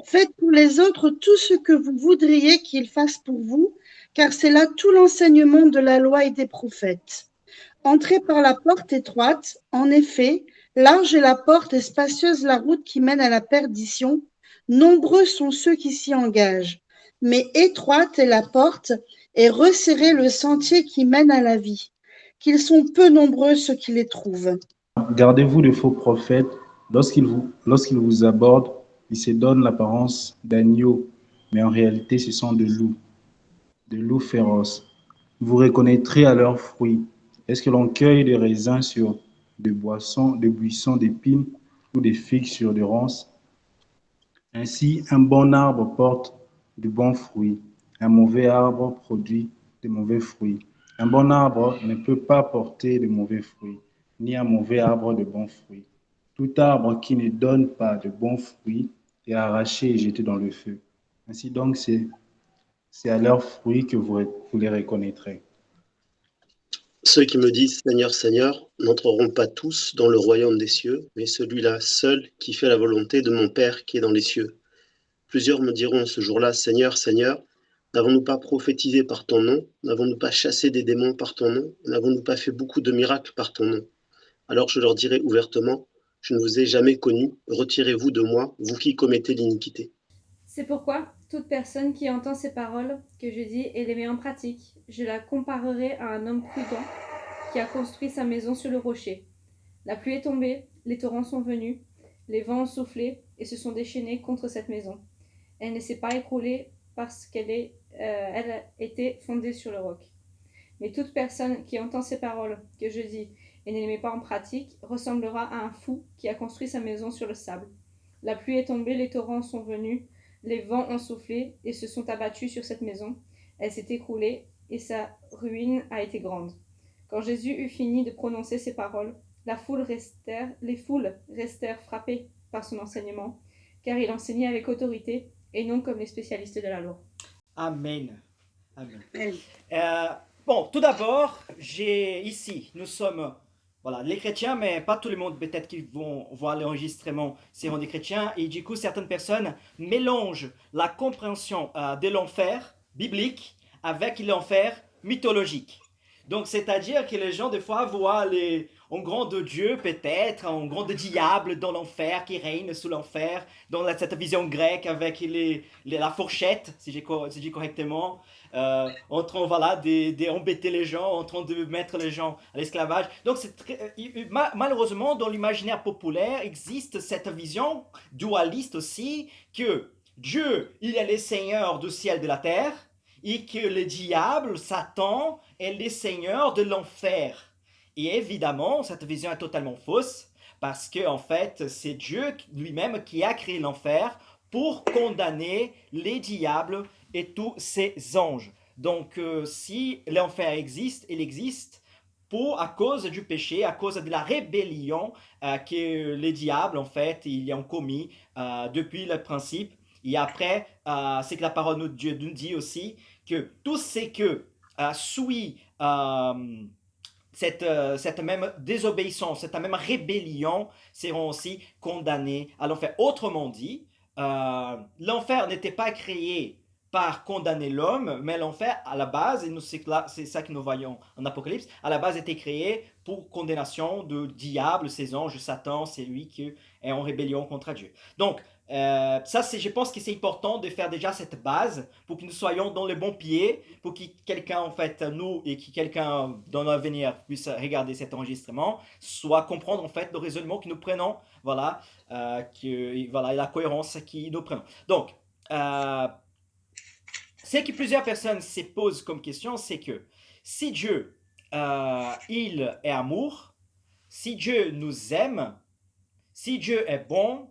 Faites pour les autres tout ce que vous voudriez qu'ils fassent pour vous, car c'est là tout l'enseignement de la loi et des prophètes. Entrez par la porte étroite, en effet, large est la porte et spacieuse la route qui mène à la perdition. Nombreux sont ceux qui s'y engagent, mais étroite est la porte et resserré le sentier qui mène à la vie. Qu'ils sont peu nombreux ceux qui les trouvent. Gardez-vous de faux prophètes. Lorsqu'ils vous abordent, ils se donnent l'apparence d'agneaux, mais en réalité, ce sont de loups féroces. Vous reconnaîtrez à leurs fruits. Est-ce que l'on cueille des raisins sur des buissons d'épines ou des figues sur des ronces? Ainsi, un bon arbre porte de bons fruits. Un mauvais arbre produit de mauvais fruits. Un bon arbre ne peut pas porter de mauvais fruits, ni un mauvais arbre de bons fruits. Tout arbre qui ne donne pas de bons fruits est arraché et jeté dans le feu. Ainsi donc, c'est à leurs fruits que vous les reconnaîtrez. Ceux qui me disent Seigneur, Seigneur n'entreront pas tous dans le royaume des cieux, mais celui-là seul qui fait la volonté de mon Père qui est dans les cieux. Plusieurs me diront ce jour-là, Seigneur, Seigneur, n'avons-nous pas prophétisé par ton nom? N'avons-nous pas chassé des démons par ton nom? N'avons-nous pas fait beaucoup de miracles par ton nom? Alors je leur dirai ouvertement, je ne vous ai jamais connu, retirez-vous de moi, vous qui commettez l'iniquité. C'est pourquoi toute personne qui entend ces paroles que je dis et les met en pratique, je la comparerai à un homme prudent qui a construit sa maison sur le rocher. La pluie est tombée, les torrents sont venus, les vents ont soufflé et se sont déchaînés contre cette maison. Elle ne s'est pas écroulée parce elle a été fondée sur le roc. Mais toute personne qui entend ces paroles que je dis et ne les met pas en pratique ressemblera à un fou qui a construit sa maison sur le sable. La pluie est tombée, les torrents sont venus, les vents ont soufflé et se sont abattus sur cette maison. Elle s'est écroulée et sa ruine a été grande. Quand Jésus eut fini de prononcer ces paroles, les foules restèrent frappées par son enseignement, car il enseignait avec autorité et non comme les spécialistes de la loi. Amen. Amen. Amen. Bon, tout d'abord, nous sommes, voilà, les chrétiens, mais pas tout le monde peut-être qui vont voir l'enregistrement seront des chrétiens, et du coup, certaines personnes mélangent la compréhension de l'enfer biblique avec l'enfer mythologique. Donc, c'est-à-dire que les gens, des fois, voient un grand Dieu, peut-être, un grand diable dans l'enfer, qui règne sous l'enfer, dans cette vision grecque avec la fourchette, si j'ai dit correctement, en train voilà, d'embêter les gens, en train de mettre les gens à l'esclavage. Donc, malheureusement, dans l'imaginaire populaire, existe cette vision dualiste aussi, que Dieu, il est le Seigneur du ciel et de la terre, et que le diable, Satan, est le Seigneur de l'enfer. Et évidemment, cette vision est totalement fausse, parce que en fait, c'est Dieu lui-même qui a créé l'enfer pour condamner les diables et tous ses anges. Donc, si l'enfer existe, il existe à cause du péché, à cause de la rébellion que les diables, en fait, ils ont commis depuis le principe. Et après, c'est que la parole de Dieu nous dit aussi que tout ce que suit cette même désobéissance, cette même rébellion seront aussi condamnés à l'enfer. Autrement dit, l'enfer n'était pas créé par condamner l'homme, mais l'enfer, à la base, et c'est ça que nous voyons en Apocalypse, à la base était créé pour condamnation de diable, ses anges, Satan, c'est lui qui est en rébellion contre Dieu. Donc, je pense que c'est important de faire déjà cette base pour que nous soyons dans le bon pied, pour que quelqu'un, en fait, nous, et que quelqu'un dans l'avenir puisse regarder cet enregistrement, soit comprendre, en fait, le raisonnement que nous prenons, voilà, voilà, la cohérence que nous prenons. Donc, ce que plusieurs personnes se posent comme question, c'est que si Dieu, il est amour, si Dieu nous aime, si Dieu est bon,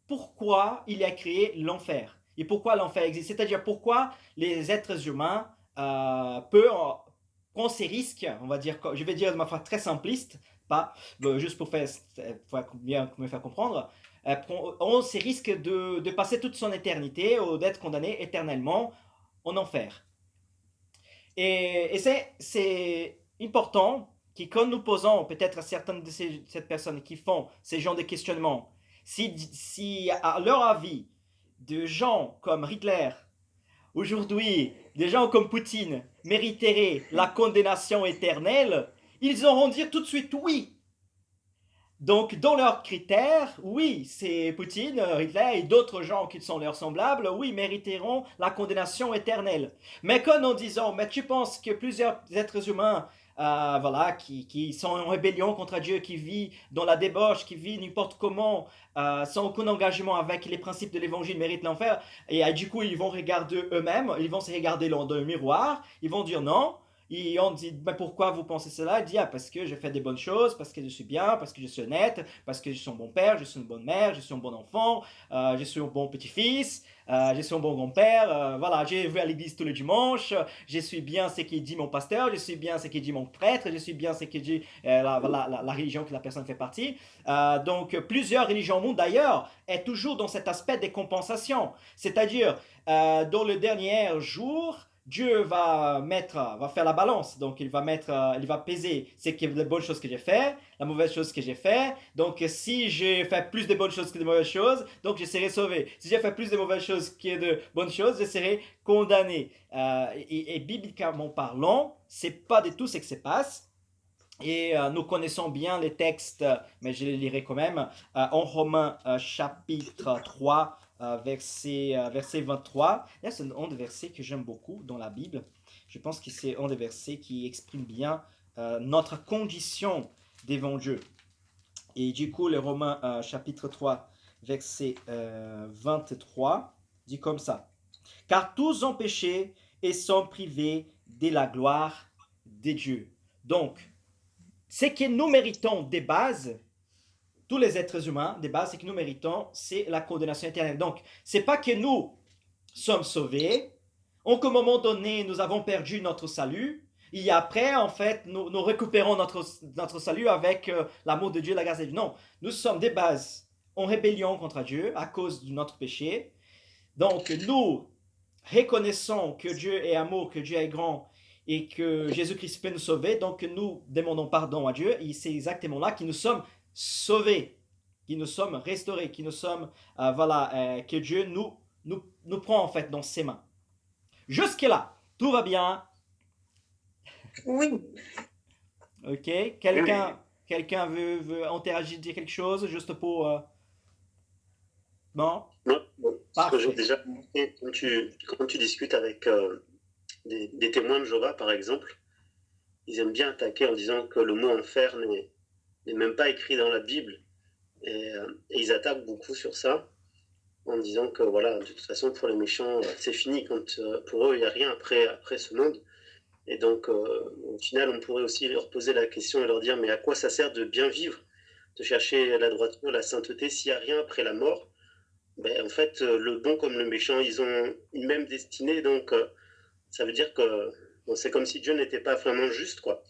pourquoi il a créé l'enfer et pourquoi l'enfer existe. C'est-à-dire pourquoi les êtres humains peuvent prendre ces risques, on va dire, je vais dire de ma façon très simpliste, pas juste pour bien me faire comprendre, ont ces risques de passer toute son éternité ou d'être condamné éternellement en enfer. Et c'est important que quand nous posons peut-être à certaines de ces personnes qui font ces genres de questionnements, Si à leur avis, de gens comme Hitler, aujourd'hui, des gens comme Poutine mériteraient la condamnation éternelle, ils auront dit tout de suite oui. Donc, dans leurs critères, oui, c'est Poutine, Hitler et d'autres gens qui sont leurs semblables, oui, mériteront la condamnation éternelle. Mais qu'en disant, mais tu penses que plusieurs êtres humains, qui sont en rébellion contre Dieu, qui vivent dans la débauche, qui vivent n'importe comment, sans aucun engagement avec les principes de l'évangile, méritent l'enfer, et du coup, ils vont regarder eux-mêmes, ils vont se regarder dans le miroir, ils vont dire non. Et on dit, mais pourquoi vous pensez cela? Il dit, parce que je fais des bonnes choses, parce que je suis bien, parce que je suis honnête, parce que je suis un bon père, je suis une bonne mère, je suis un bon enfant, je suis un bon petit-fils, je suis un bon grand-père, je vais à l'église tous les dimanches, je suis bien ce qu'il dit mon pasteur, je suis bien ce qu'il dit mon prêtre, je suis bien ce qu'il dit la religion que la personne fait partie. Donc, plusieurs religions au monde, d'ailleurs, est toujours dans cet aspect des compensations. C'est-à-dire, dans le dernier jour, Dieu va faire la balance, donc il va peser les bonnes choses que j'ai fait, la mauvaise chose que j'ai fait. Donc si j'ai fait plus de bonnes choses que de mauvaises choses, donc je serai sauvé. Si j'ai fait plus de mauvaises choses que de bonnes choses, je serai condamné. Et bibliquement parlant, c'est pas du tout ce qui se passe. Et nous connaissons bien les textes, mais je les lirai quand même, en Romains chapitre 3, verset 23. Là, c'est un des versets que j'aime beaucoup dans la Bible. Je pense que c'est un des versets qui exprime bien notre condition devant Dieu. Et du coup, le Romains chapitre 3, verset 23, dit comme ça. « Car tous ont péché et sont privés de la gloire de Dieu. » Donc, ce que nous méritons des bases, tous les êtres humains, des bases, ce que nous méritons, c'est la condamnation éternelle. Donc, c'est pas que nous sommes sauvés, ou qu'à un moment donné, nous avons perdu notre salut, et après, en fait, nous récupérons notre salut avec l'amour de Dieu, la grâce de Dieu. Non, nous sommes des bases en rébellion contre Dieu à cause de notre péché. Donc, nous reconnaissons que Dieu est amour, que Dieu est grand, et que Jésus-Christ peut nous sauver, donc nous demandons pardon à Dieu, et c'est exactement là que nous sommes sauvés, que nous sommes restaurés, que nous sommes, que Dieu nous prend en fait dans ses mains. Jusque-là, tout va bien. Oui. Ok, quelqu'un veut interagir, dire quelque chose, juste pour... Non? Non, ce que j'ai déjà compris, quand tu discutes avec des témoins de Jéhovah, par exemple, ils aiment bien attaquer en disant que le mot enfer n'est même pas écrit dans la Bible. Et ils attaquent beaucoup sur ça, en disant que voilà, de toute façon, pour les méchants, c'est fini. Quand pour eux, il n'y a rien après ce monde. Et donc, au final, on pourrait aussi leur poser la question et leur dire, mais à quoi ça sert de bien vivre, de chercher la droiture, la sainteté, s'il n'y a rien après la mort? En fait, le bon comme le méchant, ils ont une même destinée, donc ça veut dire que c'est comme si Dieu n'était pas vraiment juste, quoi.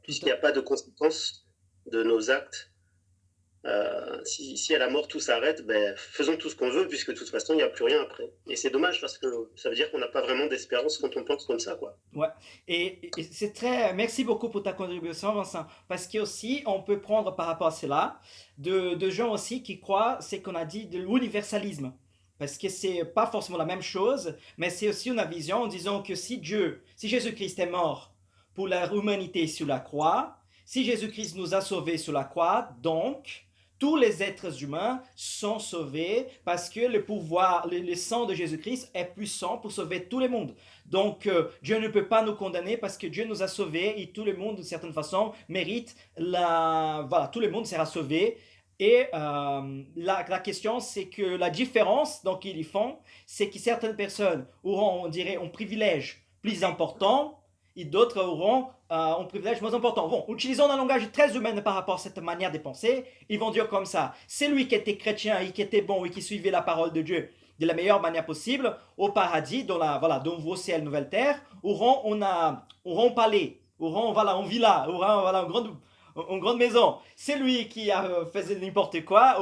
Puisqu'il n'y a pas de conséquences de nos actes. Si à la mort tout s'arrête, faisons tout ce qu'on veut, puisque de toute façon, il n'y a plus rien après. Et c'est dommage, parce que ça veut dire qu'on n'a pas vraiment d'espérance quand on pense comme ça, quoi. Ouais, et c'est très... Merci beaucoup pour ta contribution, Vincent, parce qu'aussi, on peut prendre par rapport à cela, de gens aussi qui croient, c'est qu'on a dit, de l'universalisme. Parce que c'est pas forcément la même chose, mais c'est aussi une vision en disant que si Jésus-Christ est mort pour la humanité sur la croix, si Jésus-Christ nous a sauvés sur la croix, donc tous les êtres humains sont sauvés parce que le pouvoir, le sang de Jésus-Christ est puissant pour sauver tout le monde. Donc Dieu ne peut pas nous condamner parce que Dieu nous a sauvés et tout le monde, d'une certaine façon, mérite tout le monde sera sauvé. Et la question, c'est que la différence donc qu'ils y font, c'est que certaines personnes auront, on dirait, un privilège plus important et d'autres auront un privilège moins important. Bon, utilisons un langage très humain par rapport à cette manière de penser, ils vont dire comme ça, celui qui était chrétien et qui était bon et qui suivait la parole de Dieu de la meilleure manière possible, au paradis, dans dans nouveau ciel, nouvelle terre, auront un palais, auront une villa, auront une grande maison. Celui qui a fait n'importe quoi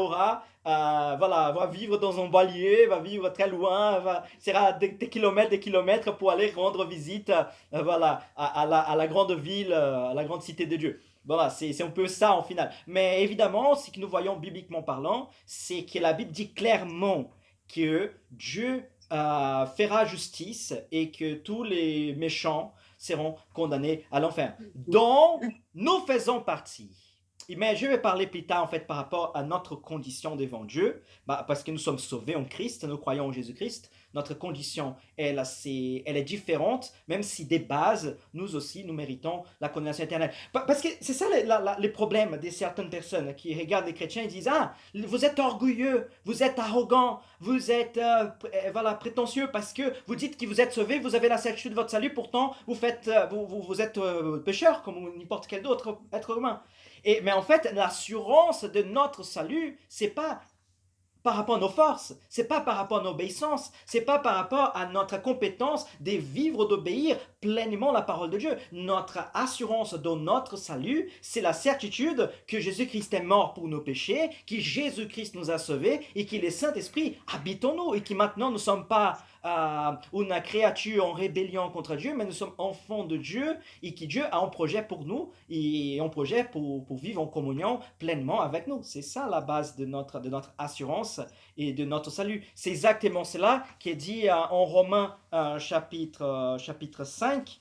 va vivre dans un banlieue, va vivre très loin, sera des kilomètres pour aller rendre visite à la grande ville, à la grande cité de Dieu. Voilà, c'est un peu ça en final. Mais évidemment, ce que nous voyons bibliquement parlant, c'est que la Bible dit clairement que Dieu fera justice et que tous les méchants seront condamnés à l'enfer, dont nous faisons partie. Mais je vais parler plus tard en fait par rapport à notre condition devant Dieu, parce que nous sommes sauvés en Christ, nous croyons en Jésus-Christ. Notre condition, elle est différente, même si des bases, nous aussi, nous méritons la condamnation éternelle. Parce que c'est ça les problèmes de certaines personnes qui regardent les chrétiens et disent: ah, vous êtes orgueilleux, vous êtes arrogant, vous êtes voilà, prétentieux parce que vous dites que vous êtes sauvés, vous avez la certitude de votre salut, pourtant vous êtes pécheur comme n'importe quel autre être humain. Mais en fait, l'assurance de notre salut, c'est pas par rapport à nos forces, c'est pas par rapport à nos obéissances, c'est pas par rapport à notre compétence de vivre, d'obéir pleinement la parole de Dieu. Notre assurance dans notre salut, c'est la certitude que Jésus-Christ est mort pour nos péchés, que Jésus-Christ nous a sauvés et que le Saint-Esprit habite en nous et que maintenant nous ne sommes pas une créature en rébellion contre Dieu, mais nous sommes enfants de Dieu et que Dieu a un projet pour nous et un projet pour vivre en communion pleinement avec nous. C'est ça la base de notre assurance et de notre salut. C'est exactement cela qui est dit en Romains chapitre 5,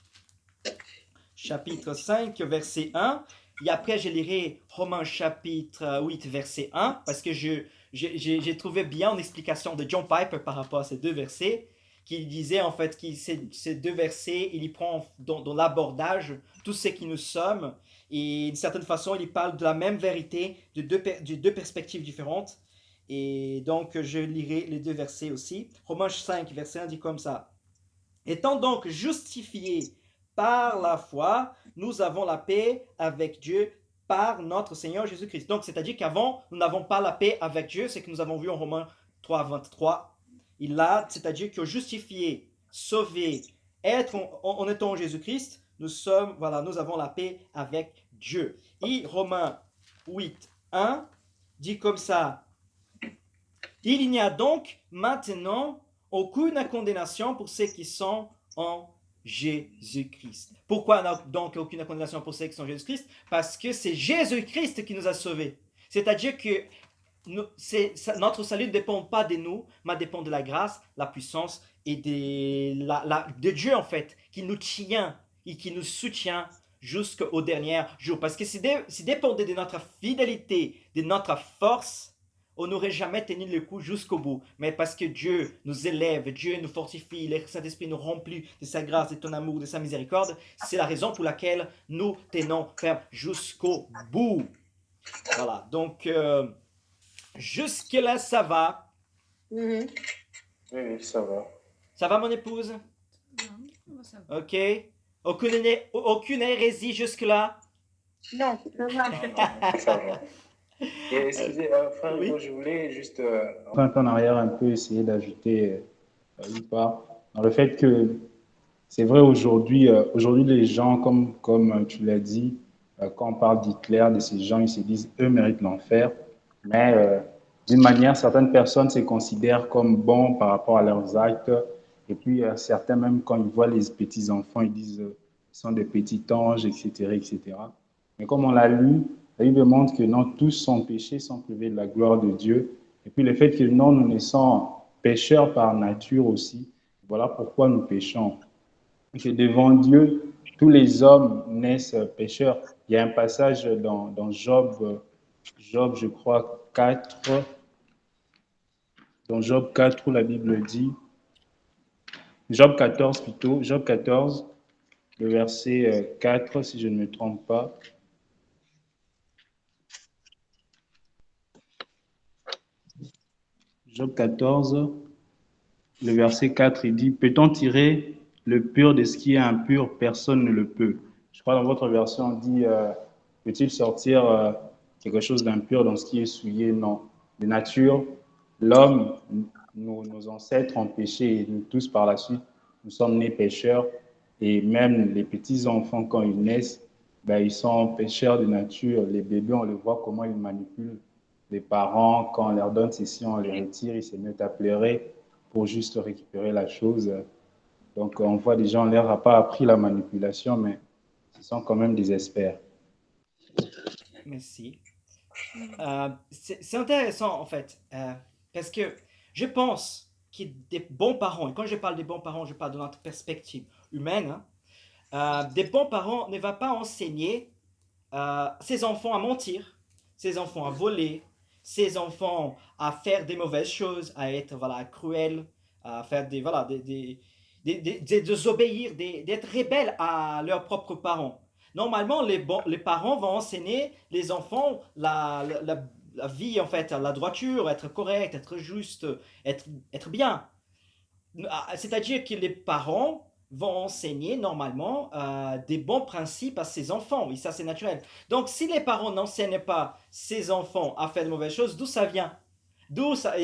verset 1. Et après, je lirai Romains chapitre 8, verset 1, parce que j'ai trouvé bien une explication de John Piper par rapport à ces deux versets, qui disait en fait que ces deux versets, il y prend dans l'abordage tout ce qui nous sommes, et d'une certaine façon, il parle de la même vérité de deux perspectives différentes. Et donc, je lirai les deux versets aussi. Romains 5, verset 1 dit comme ça: étant donc justifiés par la foi, nous avons la paix avec Dieu par notre Seigneur Jésus-Christ. Donc, c'est-à-dire qu'avant, nous n'avons pas la paix avec Dieu, c'est ce que nous avons vu en Romains 3, 23. C'est-à-dire que justifiés, sauvés, en étant en Jésus-Christ, nous avons la paix avec Dieu. Et Romains 8, 1 dit comme ça: il n'y a donc maintenant aucune condamnation pour ceux qui sont en Jésus-Christ. Pourquoi donc aucune condamnation pour ceux qui sont en Jésus-Christ? Parce que c'est Jésus-Christ qui nous a sauvés. C'est-à-dire que notre salut ne dépend pas de nous, mais dépend de la grâce, la puissance et de Dieu en fait, qui nous tient et qui nous soutient jusqu'au dernier jour. Parce que si dépendait de notre fidélité, de notre force, on n'aurait jamais tenu le coup jusqu'au bout. Mais parce que Dieu nous élève, Dieu nous fortifie, le Saint-Esprit nous remplit de sa grâce, de ton amour, de sa miséricorde, c'est la raison pour laquelle nous tenons ferme jusqu'au bout. Voilà, donc jusque-là, ça va. Oui, ça va. Ça va, mon épouse? Non, ça va. Ok. Aucune hérésie jusque-là? Non, ça va. Ça va. Et excusez, frère, Oui. moi, je voulais juste un peu en arrière un peu essayer d'ajouter une part dans le fait que c'est vrai aujourd'hui, les gens, comme tu l'as dit, quand on parle d'Hitler, de ces gens, ils se disent eux méritent l'enfer, mais d'une manière, certaines personnes se considèrent comme bons par rapport à leurs actes, et puis certains même quand ils voient les petits enfants, ils disent ils sont des petits anges, etc., etc. Mais comme on l'a lu, la Bible montre que non, tous sont péchés, sont privés de la gloire de Dieu. Et puis le fait que non, nous naissons pécheurs par nature aussi. Voilà pourquoi nous péchons. Que devant Dieu, tous les hommes naissent pécheurs. Il y a un passage dans Job, je crois, 4, dans Job 4 où la Bible dit, Job 14 plutôt, Job 14, le verset 4, si je ne me trompe pas. Job 14, le verset 4, il dit: peut-on tirer le pur de ce qui est impur? Personne ne le peut. Je crois dans votre version, on dit peut-il sortir quelque chose d'impur dans ce qui est souillé? Non. De nature, l'homme, nos ancêtres ont péché et nous tous par la suite, nous sommes nés pécheurs. Et même les petits-enfants, quand ils naissent, ben, ils sont pécheurs de nature. Les bébés, on les voit comment ils manipulent les parents. Quand on leur donne ceci, on les retire, ils se mettent à pleurer pour juste récupérer la chose. Donc, on voit des gens, on leur a pas appris la manipulation, mais ce sont quand même des experts. merci. C'est intéressant en fait, parce que je pense qu'il y a des bons parents, et quand je parle des bons parents, je parle de notre perspective humaine, hein. Des bons parents ne vont pas enseigner ses enfants à mentir, ses enfants à voler, ses enfants à faire des mauvaises choses, à être cruels, à faire désobéir, d'être rebelles à leurs propres parents. Normalement, les parents vont enseigner les enfants la vie, en fait, la droiture, être correct, être juste, être bien. C'est-à-dire que les parents vont enseigner normalement des bons principes à ses enfants, et ça c'est naturel. Donc si les parents n'enseignent pas ses enfants à faire de mauvaises choses, d'où ça vient? D'où ça,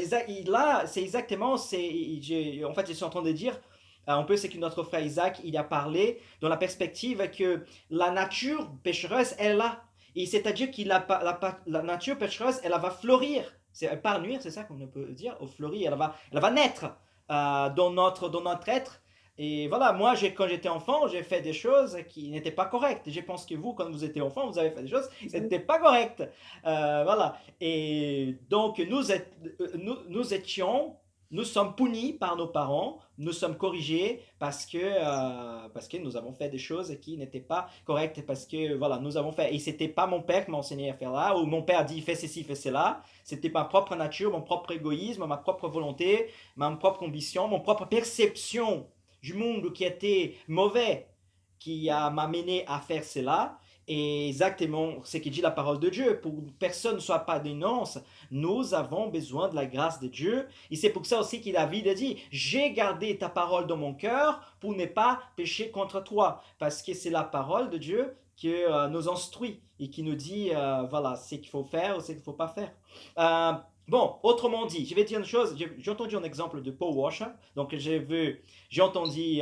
là, c'est exactement, en fait, je suis en train de dire, un peu ce que notre frère Isaac, il a parlé dans la perspective que la nature péchereuse, elle est là. Et c'est-à-dire que la nature péchereuse, elle va fleurir. C'est pas nuire, c'est ça qu'on peut dire, au fleurir, elle va naître dans notre être. Et voilà, moi, quand j'étais enfant, j'ai fait des choses qui n'étaient pas correctes. Je pense que vous, quand vous étiez enfant, vous avez fait des choses qui n'étaient pas correctes. Voilà. Et donc, nous sommes punis par nos parents, nous sommes corrigés parce que nous avons fait des choses qui n'étaient pas correctes, parce que voilà, nous avons fait. Et c'était pas mon père qui m'a enseigné à faire là, ou mon père dit fais ceci, fais cela. C'était ma propre nature, mon propre égoïsme, ma propre volonté, ma propre ambition, mon propre perception du monde qui était mauvais, qui m'a mené à faire cela. Et exactement ce que dit la parole de Dieu, pour que personne ne soit pas dénonce, nous avons besoin de la grâce de Dieu. Et c'est pour ça aussi que David a dit, j'ai gardé ta parole dans mon cœur pour ne pas pécher contre toi. Parce que c'est la parole de Dieu qui nous instruit et qui nous dit, voilà, ce qu'il faut faire ou ce qu'il ne faut pas faire. Bon, autrement dit, je vais dire une chose, j'ai entendu un exemple de Paul Washer, donc j'ai entendu,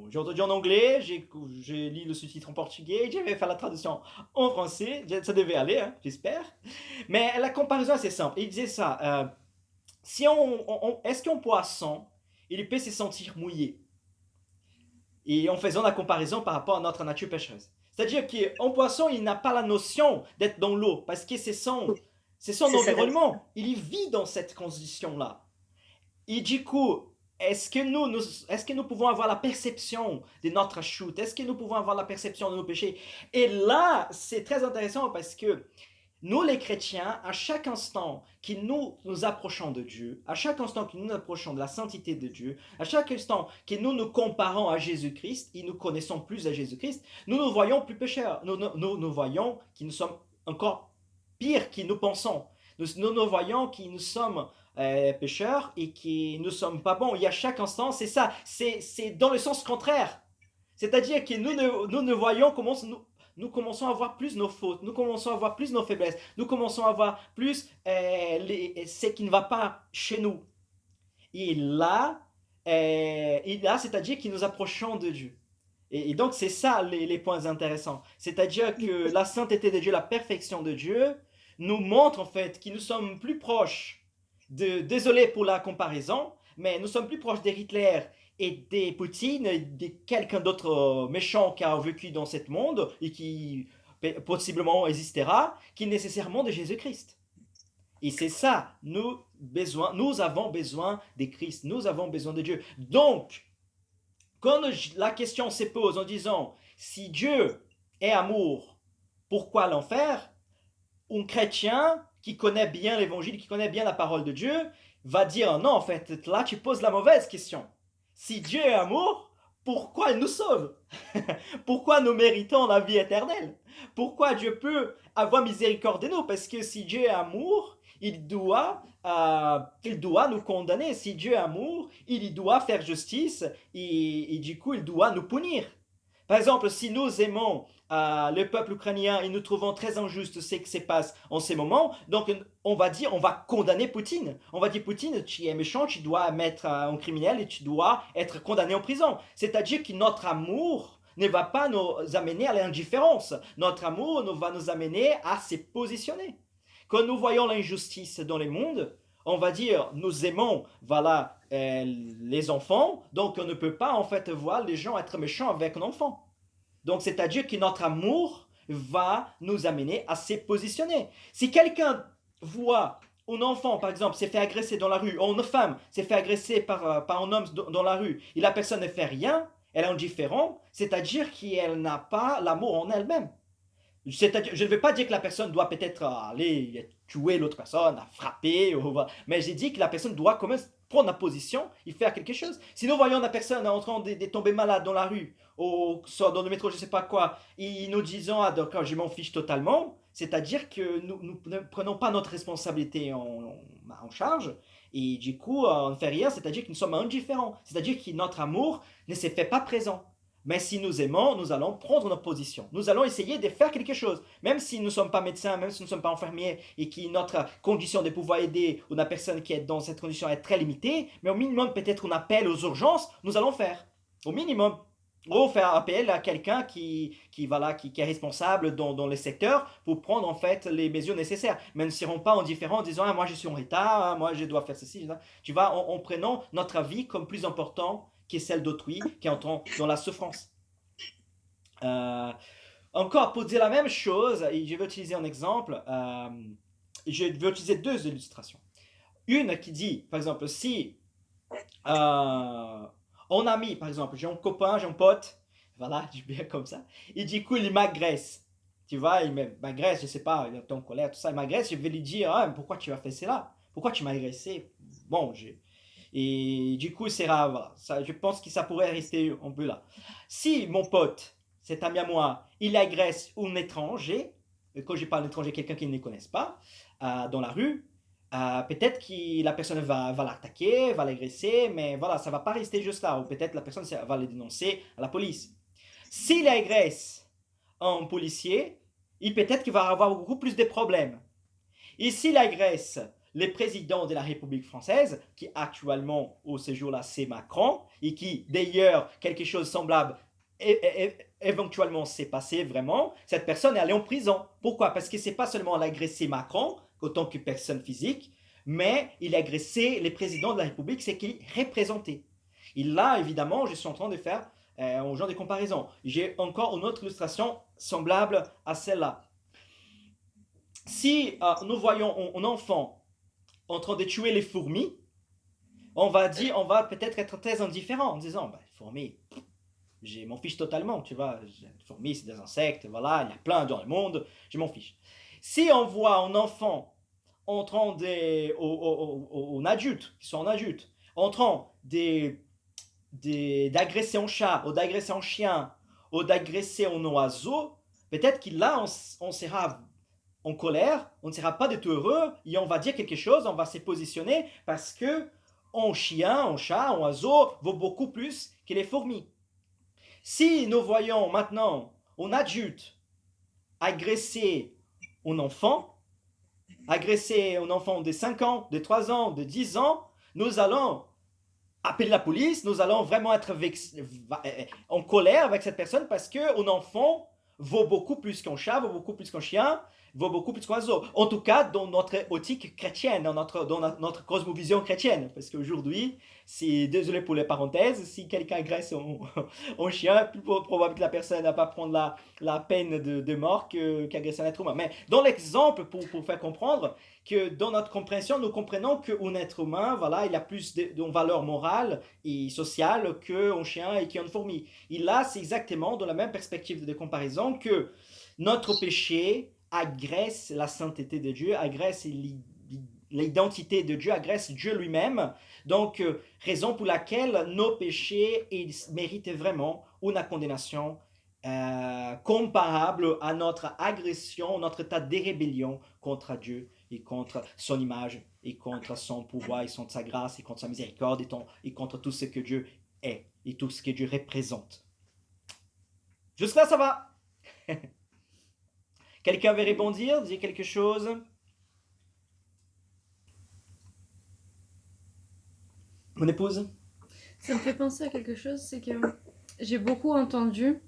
j'ai entendu en anglais, j'ai lu le sous-titre en portugais, je vais faire la traduction en français, ça devait aller, hein, j'espère. Mais la comparaison est assez simple, il disait ça, est-ce qu'un poisson, il peut se sentir mouillé? Et en faisant la comparaison par rapport à notre nature péchereuse. C'est-à-dire qu'un poisson, il n'a pas la notion d'être dans l'eau, parce que c'est son environnement. Il vit dans cette condition-là. Et du coup, est-ce que nous pouvons avoir la perception de notre chute? Est-ce que nous pouvons avoir la perception de nos péchés? Et là, c'est très intéressant parce que nous, les chrétiens, à chaque instant que nous approchons de Dieu, à chaque instant que nous nous approchons de la sainteté de Dieu, à chaque instant que nous nous comparons à Jésus-Christ et nous connaissons plus à Jésus-Christ, nous nous voyons plus pécheurs. Nous voyons que nous sommes encore pire que nous pensons. Nous voyons que nous sommes pécheurs et que nous ne sommes pas bons. Et à chaque instant, c'est ça. C'est dans le sens contraire. C'est-à-dire que nous ne voyons comment nous commençons à voir plus nos fautes, nous commençons à voir plus nos faiblesses, nous commençons à voir plus ce qui ne va pas chez nous. Et là c'est-à-dire que nous approchons de Dieu. Et donc, c'est ça les points intéressants. C'est-à-dire que la sainteté de Dieu, la perfection de Dieu, nous montre en fait que nous sommes plus proches désolé pour la comparaison, mais nous sommes plus proches des Hitler et des Poutine, de quelqu'un d'autre méchant qui a vécu dans ce monde et qui possiblement existera, qui nécessairement de Jésus-Christ. Et c'est ça, nous avons besoin de Christ, nous avons besoin de Dieu. Donc, quand la question se pose en disant, si Dieu est amour, pourquoi l'enfer? Un chrétien qui connaît bien l'évangile, qui connaît bien la parole de Dieu, va dire, non, en fait, là, tu poses la mauvaise question. Si Dieu est amour, pourquoi il nous sauve? Pourquoi nous méritons la vie éternelle? Pourquoi Dieu peut avoir miséricorde de nous? Parce que si Dieu est amour, il doit nous condamner. Si Dieu est amour, il doit faire justice et du coup, il doit nous punir. Par exemple, si nous aimons le peuple ukrainien et nous trouvons très injuste ce qui se passe en ces moments, donc on va condamner Poutine. On va dire, Poutine, tu es méchant, tu dois mettre en criminel et tu dois être condamné en prison. C'est-à-dire que notre amour ne va pas nous amener à l'indifférence. Notre amour va nous amener à se positionner. Quand nous voyons l'injustice dans le monde, on va dire, nous aimons, les enfants, donc on ne peut pas en fait voir les gens être méchants avec un enfant. Donc c'est-à-dire que notre amour va nous amener à se positionner. Si quelqu'un voit un enfant, par exemple, s'est fait agresser dans la rue, ou une femme s'est fait agresser par un homme dans la rue, et la personne ne fait rien, elle est indifférente, c'est-à-dire qu'elle n'a pas l'amour en elle-même. C'est-à-dire, je ne veux pas dire que la personne doit peut-être aller tuer l'autre personne, frapper, mais j'ai dit que la personne doit quand même prendre la position et faire quelque chose. Si nous voyons la personne en train de tomber malade dans la rue, ou soit dans le métro, je ne sais pas quoi, et nous disons, ah d'accord, je m'en fiche totalement, c'est-à-dire que nous ne prenons pas notre responsabilité en charge, et du coup, on ne fait rien, c'est-à-dire que nous sommes indifférents, c'est-à-dire que notre amour ne se fait pas présent. Mais si nous aimons, nous allons prendre notre position. Nous allons essayer de faire quelque chose. Même si nous ne sommes pas médecins, même si nous ne sommes pas infirmiers et que notre condition de pouvoir aider ou la personne qui est dans cette condition est très limitée, mais au minimum, peut-être un appel aux urgences, nous allons faire. Au minimum. Ou faire appel à quelqu'un qui est responsable dans le secteur pour prendre en fait les mesures nécessaires. Mais nous ne serons pas indifférents en disant ah, moi je suis en retard, ah, moi je dois faire ceci. Tu vois, en prenant notre vie comme plus important que celle d'autrui qui entend dans la souffrance. Encore pour dire la même chose, et je vais utiliser un exemple, je vais utiliser deux illustrations. Une qui dit, par exemple, si un ami, par exemple, j'ai un copain, j'ai un pote, voilà, je vais comme ça, et du coup il m'agresse. Tu vois, il m'agresse, je sais pas, il est en colère, tout ça, il m'agresse, je vais lui dire, ah, pourquoi tu as fait cela? Pourquoi tu m'as agressé? Bon, et du coup, c'est rare, voilà. Ça, je pense que ça pourrait rester un peu là. Si mon pote, cet ami à moi, il agresse un étranger, et quand je parle d'étranger, quelqu'un qui ne connaisse pas, dans la rue, peut-être que la personne va l'attaquer, va l'agresser, mais voilà, ça ne va pas rester juste là. Ou peut-être la personne va le dénoncer à la police. S'il agresse un policier, peut-être qu'il va avoir beaucoup plus de problèmes. Et s'il agresse le président de la République française, qui actuellement, au séjour-là, c'est Macron, et qui, d'ailleurs, quelque chose de semblable éventuellement s'est passé vraiment, cette personne est allée en prison. Pourquoi? Parce que c'est pas seulement l'agressé Macron, en tant que personne physique, mais il a agressé les présidents de la République, c'est qu'il représentait. Et là, évidemment, je suis en train de faire un genre de comparaison. J'ai encore une autre illustration semblable à celle-là. Si nous voyons un enfant en train de tuer les fourmis, on va peut-être être très indifférent en disant, bah, les fourmis, je m'en fiche totalement, tu vois, les fourmis c'est des insectes, voilà, il y a plein dans le monde, je m'en fiche. Si on voit un enfant en train un adulte, qui sont en adulte, en train d'agresser un chat, ou d'agresser un chien, ou d'agresser un oiseau, peut-être que là, on sera en colère, on ne sera pas du tout heureux, et on va dire quelque chose, on va se positionner, parce que un chien, un chat, un oiseau vaut beaucoup plus que les fourmis. Si nous voyons maintenant un adulte agresser un enfant de 5 ans, de 3 ans, de 10 ans, nous allons appeler la police, nous allons vraiment être en colère avec cette personne parce qu'un enfant vaut beaucoup plus qu'un chat, vaut beaucoup plus qu'un chien, vaut beaucoup plus qu'un oiseau. En tout cas, dans notre éthique chrétienne, dans notre cosmovision chrétienne. Parce qu'aujourd'hui, désolé pour les parenthèses, si quelqu'un agresse un chien, plus probable que la personne n'a pas prendre la peine de mort qu'agresser un être humain. Mais dans l'exemple, pour faire comprendre que dans notre compréhension, nous comprenons qu'un être humain, voilà, il a plus de valeur morale et sociale qu'un chien et qu'une fourmi. Et là, c'est exactement dans la même perspective de comparaison que notre péché agresse la sainteté de Dieu, agresse l'identité de Dieu, agresse Dieu lui-même. Donc, raison pour laquelle nos péchés méritent vraiment une condamnation comparable à notre agression, notre état de rébellion contre Dieu et contre son image et contre son pouvoir et sa grâce et contre sa miséricorde et contre tout ce que Dieu est et tout ce que Dieu représente. Jusque-là, ça va. Quelqu'un veut rebondir, dire quelque chose? Mon épouse? Ça me fait penser à quelque chose, c'est que j'ai beaucoup entendu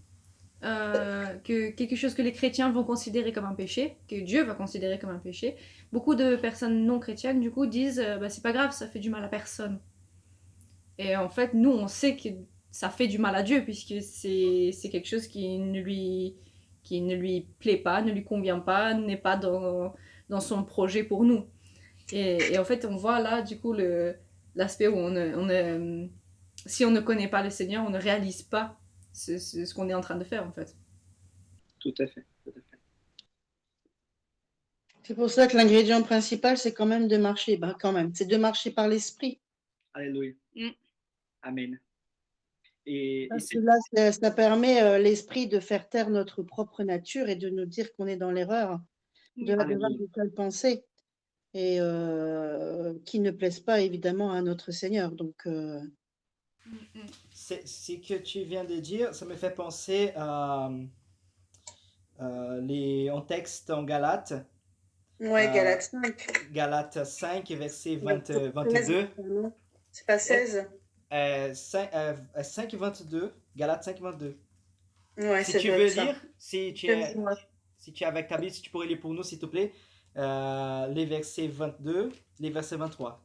que quelque chose que les chrétiens vont considérer comme un péché, que Dieu va considérer comme un péché, beaucoup de personnes non chrétiennes du coup disent bah, c'est pas grave, ça fait du mal à personne. Et en fait, nous on sait que ça fait du mal à Dieu puisque c'est quelque chose qui qui ne lui plaît pas, ne lui convient pas, n'est pas dans son projet pour nous. Et en fait, on voit là, du coup, l'aspect où si on ne connaît pas le Seigneur, on ne réalise pas ce qu'on est en train de faire, en fait. Tout à fait. C'est pour ça que l'ingrédient principal, c'est quand même de marcher. C'est de marcher par l'esprit. Alléluia. Amen. Et Parce que là, ça permet l'esprit de faire taire notre propre nature et de nous dire qu'on est dans l'erreur, d'avoir de telles pensées et qui ne plaisent pas évidemment à notre Seigneur. Donc, ce que tu viens de dire, ça me fait penser à en texte en Galates. ouais, Galates 5. Galates 5, verset 22. C'est pas 16. 5 et 22. Galates 5 et 22. Ouais, si tu veux lire, si tu es avec ta Bible, si tu pourrais lire pour nous, s'il te plaît, les versets 22, les versets 23.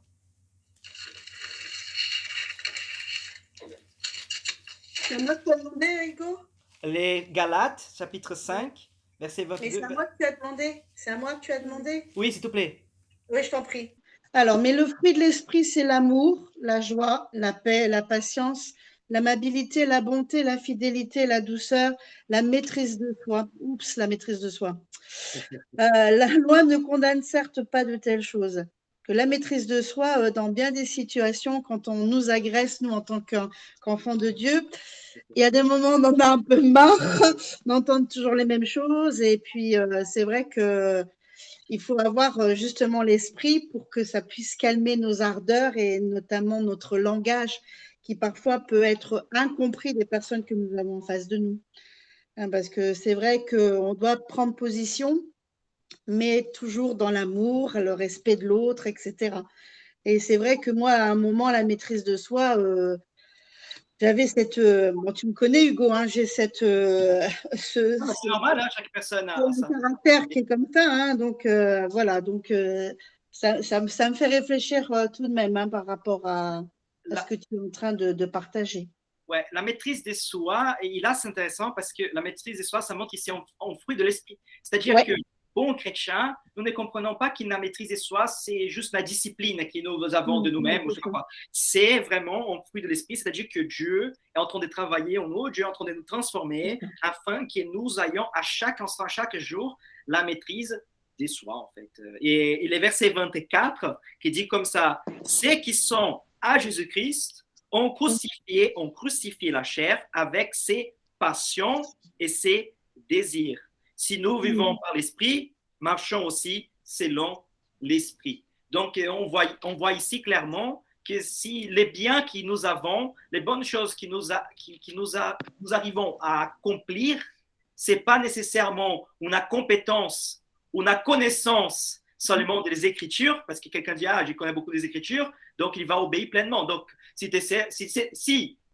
C'est moi qui as demandé, Hugo? Les Galates, chapitre 5, verset 22. Mais c'est à moi que tu as demandé. C'est à moi que tu as demandé. Oui, s'il te plaît. Oui, je t'en prie. Alors, mais le fruit de l'esprit, c'est l'amour, la joie, la paix, la patience, l'amabilité, la bonté, la fidélité, la douceur, la maîtrise de soi. Oups, la maîtrise de soi. La loi ne condamne certes pas de telles choses. Que la maîtrise de soi, dans bien des situations, quand on nous agresse, nous, en tant qu'enfants de Dieu, il y a des moments où on en a un peu marre d'entendre toujours les mêmes choses. Et puis, c'est vrai qu'il faut avoir justement l'esprit pour que ça puisse calmer nos ardeurs et notamment notre langage qui parfois peut être incompris des personnes que nous avons en face de nous. Parce que c'est vrai qu'on doit prendre position, mais toujours dans l'amour, le respect de l'autre, etc. Et c'est vrai que moi, à un moment, la maîtrise de soi, j'avais cette... bon, tu me connais, Hugo, hein, j'ai cette... C'est normal, hein, chaque personne a ça. caractère qui est comme ça, hein, donc voilà, donc ça me fait réfléchir tout de même, hein, par rapport à ce que tu es en train de partager. Ouais, la maîtrise de soi, et là c'est intéressant parce que la maîtrise de soi, ça montre ici en fruit de l'esprit. C'est-à-dire que, bon chrétien, nous ne comprenons pas que la maîtrise de soi, c'est juste la discipline que nous avons de nous-mêmes. C'est vraiment en fruit de l'esprit, c'est-à-dire que Dieu est en train de travailler en nous, Dieu est en train de nous transformer afin que nous ayons à chaque instant, chaque jour, la maîtrise de soi, en fait. Et les versets 24 qui dit comme ça, ceux qui sont à Jésus-Christ ont crucifié la chair avec ses passions et ses désirs. Si nous vivons par l'esprit, marchons aussi selon l'esprit. Donc, on voit ici clairement que si les biens que nous avons, les bonnes choses que nous arrivons à accomplir, ce n'est pas nécessairement une compétence, une connaissance seulement des Écritures, parce que quelqu'un dit « Ah, je connais beaucoup des Écritures », donc il va obéir pleinement. Donc, si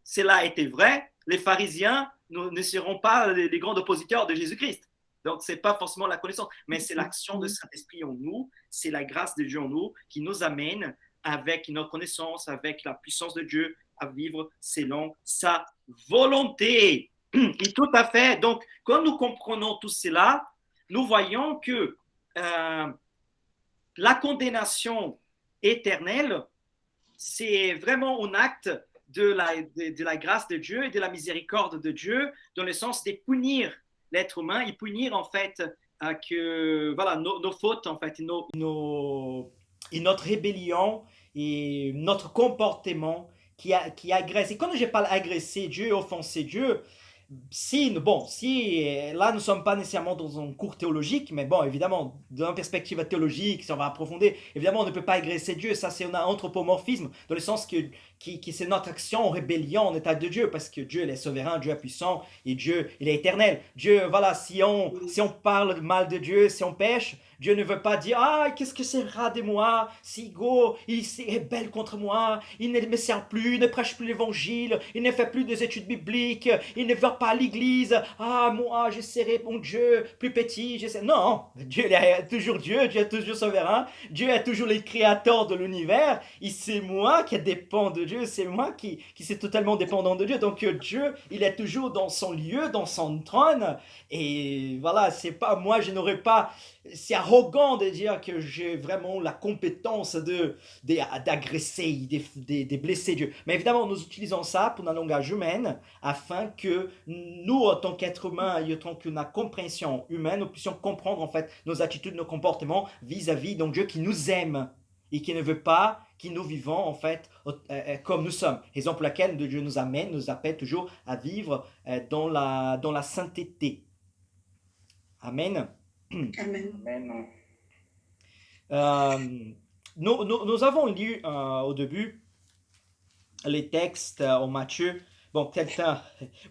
cela était vrai, les pharisiens ne seront pas les grands oppositeurs de Jésus-Christ. Donc, ce n'est pas forcément la connaissance, mais c'est l'action de Saint-Esprit en nous, c'est la grâce de Dieu en nous qui nous amène avec notre connaissance, avec la puissance de Dieu, à vivre selon sa volonté. Et tout à fait. Donc, quand nous comprenons tout cela, nous voyons que la condamnation éternelle, c'est vraiment un acte de la grâce de Dieu et de la miséricorde de Dieu, dans le sens de punir l'être humain et punir en fait nos fautes, en fait, et notre rébellion et notre comportement qui agresse. Et quand je parle agresser Dieu, offenser Dieu, si là nous ne sommes pas nécessairement dans un cours théologique, mais bon, évidemment, dans une perspective théologique, si on va approfondir, évidemment, on ne peut pas agresser Dieu, ça c'est un anthropomorphisme, dans le sens que c'est notre action en rébellion en état de Dieu, parce que Dieu il est souverain, Dieu est puissant, et Dieu il est éternel. Dieu, voilà, si on parle mal de Dieu, si on pêche, Dieu ne veut pas dire, ah, qu'est-ce que sera de moi si Go, il se rebelle contre moi, il ne me sert plus, il ne prêche plus l'évangile, il ne fait plus des études bibliques, il ne va pas à l'église, ah, moi, je serai mon Dieu plus petit, Non, Dieu est toujours Dieu, Dieu est toujours souverain, Dieu est toujours le créateur de l'univers, et c'est moi qui dépend de Dieu, c'est moi qui suis totalement dépendant de Dieu, donc Dieu, il est toujours dans son lieu, dans son trône, et voilà, c'est pas moi, je n'aurais pas, c'est arrogant de dire que j'ai vraiment la compétence d'agresser, de blesser Dieu. Mais évidemment, nous utilisons ça pour un langage humain afin que nous, en tant qu'êtres humains et en tant qu'on a compréhension humaine, nous puissions comprendre en fait nos attitudes, nos comportements vis-à-vis d'un Dieu qui nous aime et qui ne veut pas que nous vivons en fait comme nous sommes. Raison pour laquelle Dieu nous amène, nous appelle toujours à vivre dans la sainteté. Amen. Amen. Nous avons lu au début les textes en Matthieu. Bon,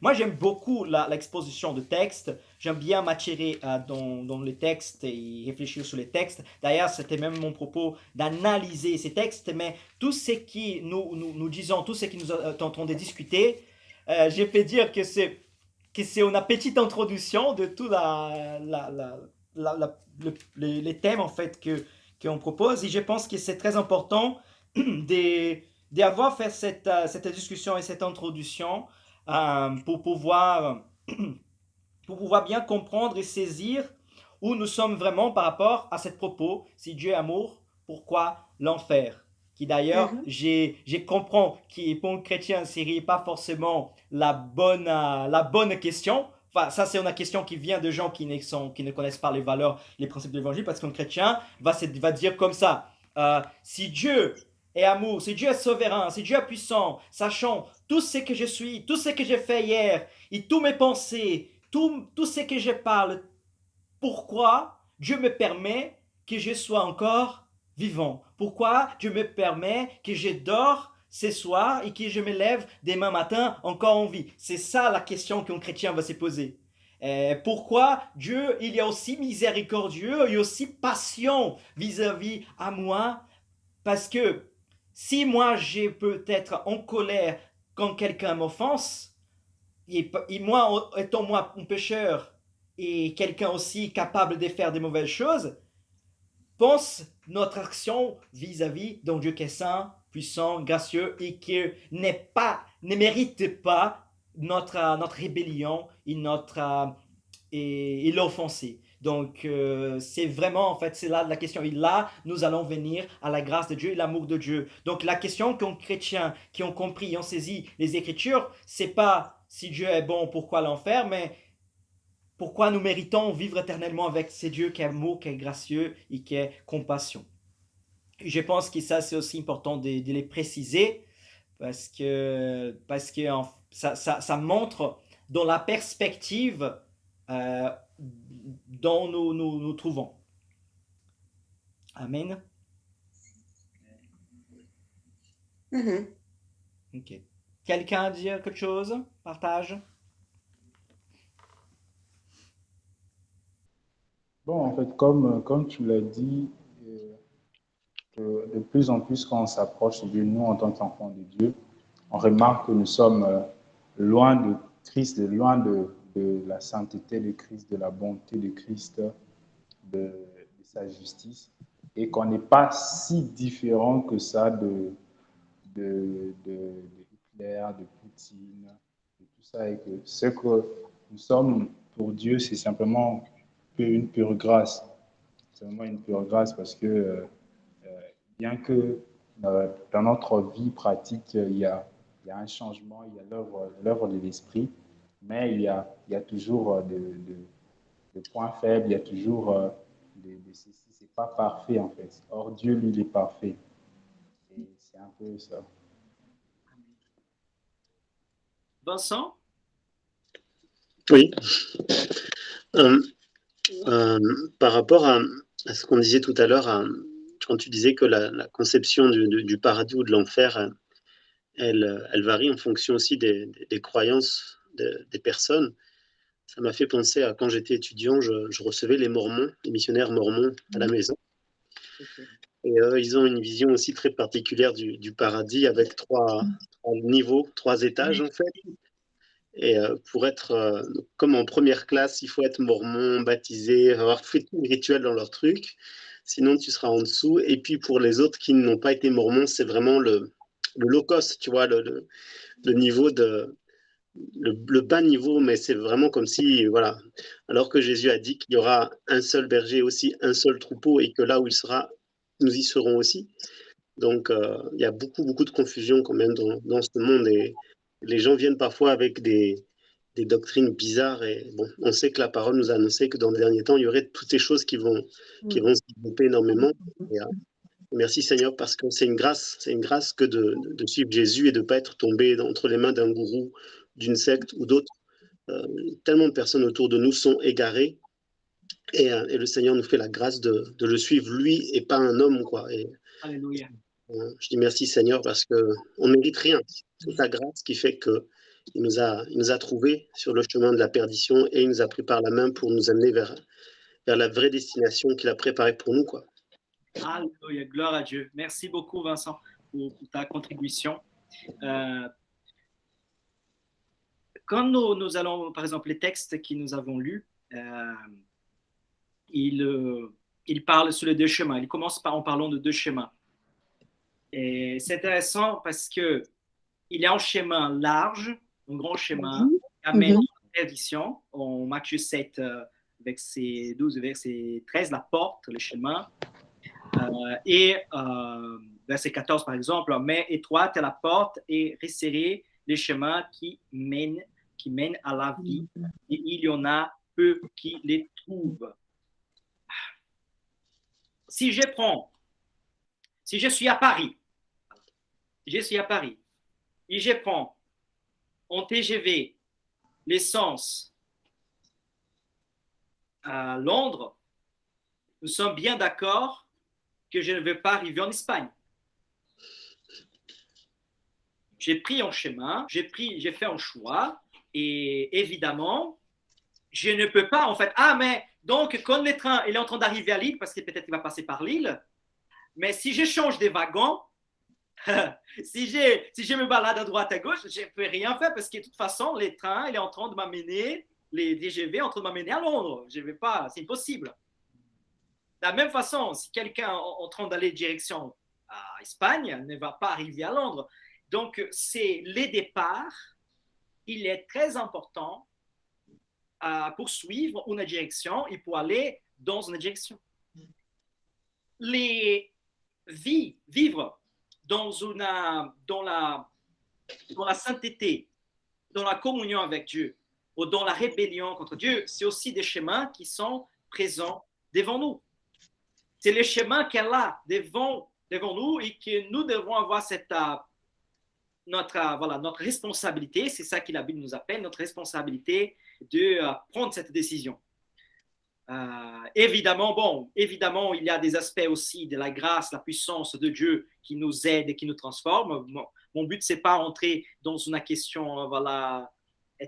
moi j'aime beaucoup l'exposition de textes. J'aime bien m'attirer dans les textes et réfléchir sur les textes. D'ailleurs, c'était même mon propos d'analyser ces textes. Mais tout ce qui nous disons, tout ce qui nous tentons de discuter, je peux dire que c'est une petite introduction de tout les thèmes en fait qu'on propose, et je pense que c'est très important d'avoir fait cette discussion et cette introduction pour pouvoir bien comprendre et saisir où nous sommes vraiment par rapport à cette propos. Si Dieu est amour, pourquoi l'enfer? Qui d'ailleurs, j'ai comprends que pour un chrétien, ce n'est pas forcément la bonne question. Enfin, ça, c'est une question qui vient de gens qui ne connaissent pas les valeurs, les principes de l'évangile, parce qu'un chrétien va dire comme ça, si Dieu est amour, si Dieu est souverain, si Dieu est puissant, sachant tout ce que je suis, tout ce que j'ai fait hier, et toutes mes pensées, tout ce que je parle, pourquoi Dieu me permet que je sois encore vivant? Pourquoi Dieu me permet que je dors ce soir et que je me lève demain matin encore en vie? C'est ça la question qu'un chrétien va se poser. Pourquoi Dieu, il est aussi miséricordieux et aussi patient vis-à-vis à moi? Parce que si moi j'ai peut-être en colère quand quelqu'un m'offense, et moi étant moi un pécheur et quelqu'un aussi capable de faire des mauvaises choses, pense notre action vis-à-vis d'un Dieu qui est saint, puissant, gracieux et qui ne mérite pas notre rébellion et l'offenser. Donc, c'est vraiment, en fait, c'est là la question. Et là, nous allons venir à la grâce de Dieu et l'amour de Dieu. Donc, la question qu'un chrétien qui ont compris et ont saisi les Écritures, c'est pas si Dieu est bon, pourquoi l'enfer, mais pourquoi nous méritons vivre éternellement avec ce Dieu qui est amour, qui est gracieux et qui est compassion. Et je pense que ça, c'est aussi important de les préciser parce que ça montre dans la perspective dont nous trouvons. Amen. Ok. Quelqu'un a dit quelque chose? Partage? Bon, en fait, comme tu l'as dit, de plus en plus, quand on s'approche de nous en tant qu'enfants de Dieu, on remarque que nous sommes loin de Christ, loin de la sainteté de Christ, de la bonté de Christ, de sa justice, et qu'on n'est pas si différent que ça de Hitler, de Poutine, de tout ça, et que ce que nous sommes pour Dieu, c'est simplement une pure grâce. C'est vraiment une pure grâce parce que bien que dans notre vie pratique, il y a un changement, il y a l'œuvre de l'esprit, mais il y a toujours de points faibles, il y a toujours de ceci, c'est pas parfait en fait. Or, Dieu, lui, il est parfait. Et c'est un peu ça. Vincent? Oui. Par rapport à ce qu'on disait tout à l'heure, quand tu disais que la conception du paradis ou de l'enfer, elle varie en fonction aussi des croyances des personnes. Ça m'a fait penser à quand j'étais étudiant, je recevais les Mormons, les missionnaires mormons à la maison. Et ils ont une vision aussi très particulière du paradis avec trois niveaux, 3 étages en fait. Et pour être comme en première classe, il faut être mormon, baptisé, avoir fait tout le rituel dans leur truc. Sinon, tu seras en dessous. Et puis pour les autres qui n'ont pas été mormons, c'est vraiment le low cost, tu vois, le niveau le bas niveau, mais c'est vraiment comme si, voilà, alors que Jésus a dit qu'il y aura un seul berger, aussi un seul troupeau, et que là où il sera, nous y serons aussi. Donc, il y a beaucoup de confusion quand même dans ce monde, et les gens viennent parfois avec des doctrines bizarres, et bon, on sait que la parole nous a annoncé que dans les derniers temps, il y aurait toutes ces choses qui vont se développer énormément. Et, merci Seigneur, parce que c'est une grâce que de suivre Jésus et de ne pas être tombé entre les mains d'un gourou, d'une secte ou d'autres. Tellement de personnes autour de nous sont égarées, et le Seigneur nous fait la grâce de le suivre lui et pas un homme, quoi. Et, Alléluia. je dis merci Seigneur parce qu'on ne mérite rien. C'est ta grâce qui fait qu'il nous a trouvés sur le chemin de la perdition et il nous a pris par la main pour nous amener vers la vraie destination qu'il a préparée pour nous, quoi. Alléluia, gloire à Dieu. Merci beaucoup Vincent pour ta contribution. Quand nous allons, par exemple, les textes que nous avons lus, il parle sur les 2 chemins. Il commence en parlant de 2 chemins. Et c'est intéressant parce qu'il y a un chemin large, un grand chemin, qui amène à la perdition. En Matthieu 7, verset 12, verset 13, la porte, le chemin. Et verset 14, par exemple, mais étroite est la porte et resserré les chemins qui mènent à la vie. Et il y en a peu qui les trouvent. Si je suis à Paris, et je prends en TGV l'essence à Londres, nous sommes bien d'accord que je ne veux pas arriver en Espagne. J'ai pris un chemin, j'ai fait un choix, et évidemment, je ne peux pas, en fait, mais donc, quand le train il est en train d'arriver à Lille, parce que peut-être qu'il va passer par Lille, mais si je change des wagons, si je me balade à droite, à gauche, je ne peux rien faire, parce que de toute façon, le train il est en train de m'amener, les DGV en train de m'amener à Londres. Je ne vais pas, c'est impossible. De la même façon, si quelqu'un en train d'aller direction à Espagne ne va pas arriver à Londres. Donc, c'est les départs. Il est très important à poursuivre une direction et pour aller dans une direction. Vivre dans la sainteté, dans la communion avec Dieu ou dans la rébellion contre Dieu, c'est aussi des chemins qui sont présents devant nous. C'est le chemin qu'elle a devant nous et que nous devons avoir notre responsabilité, c'est ça que la Bible nous appelle, notre responsabilité de prendre cette décision. Évidemment, il y a des aspects aussi de la grâce, la puissance de Dieu qui nous aide et qui nous transforme. Mon but, c'est pas entrer dans une question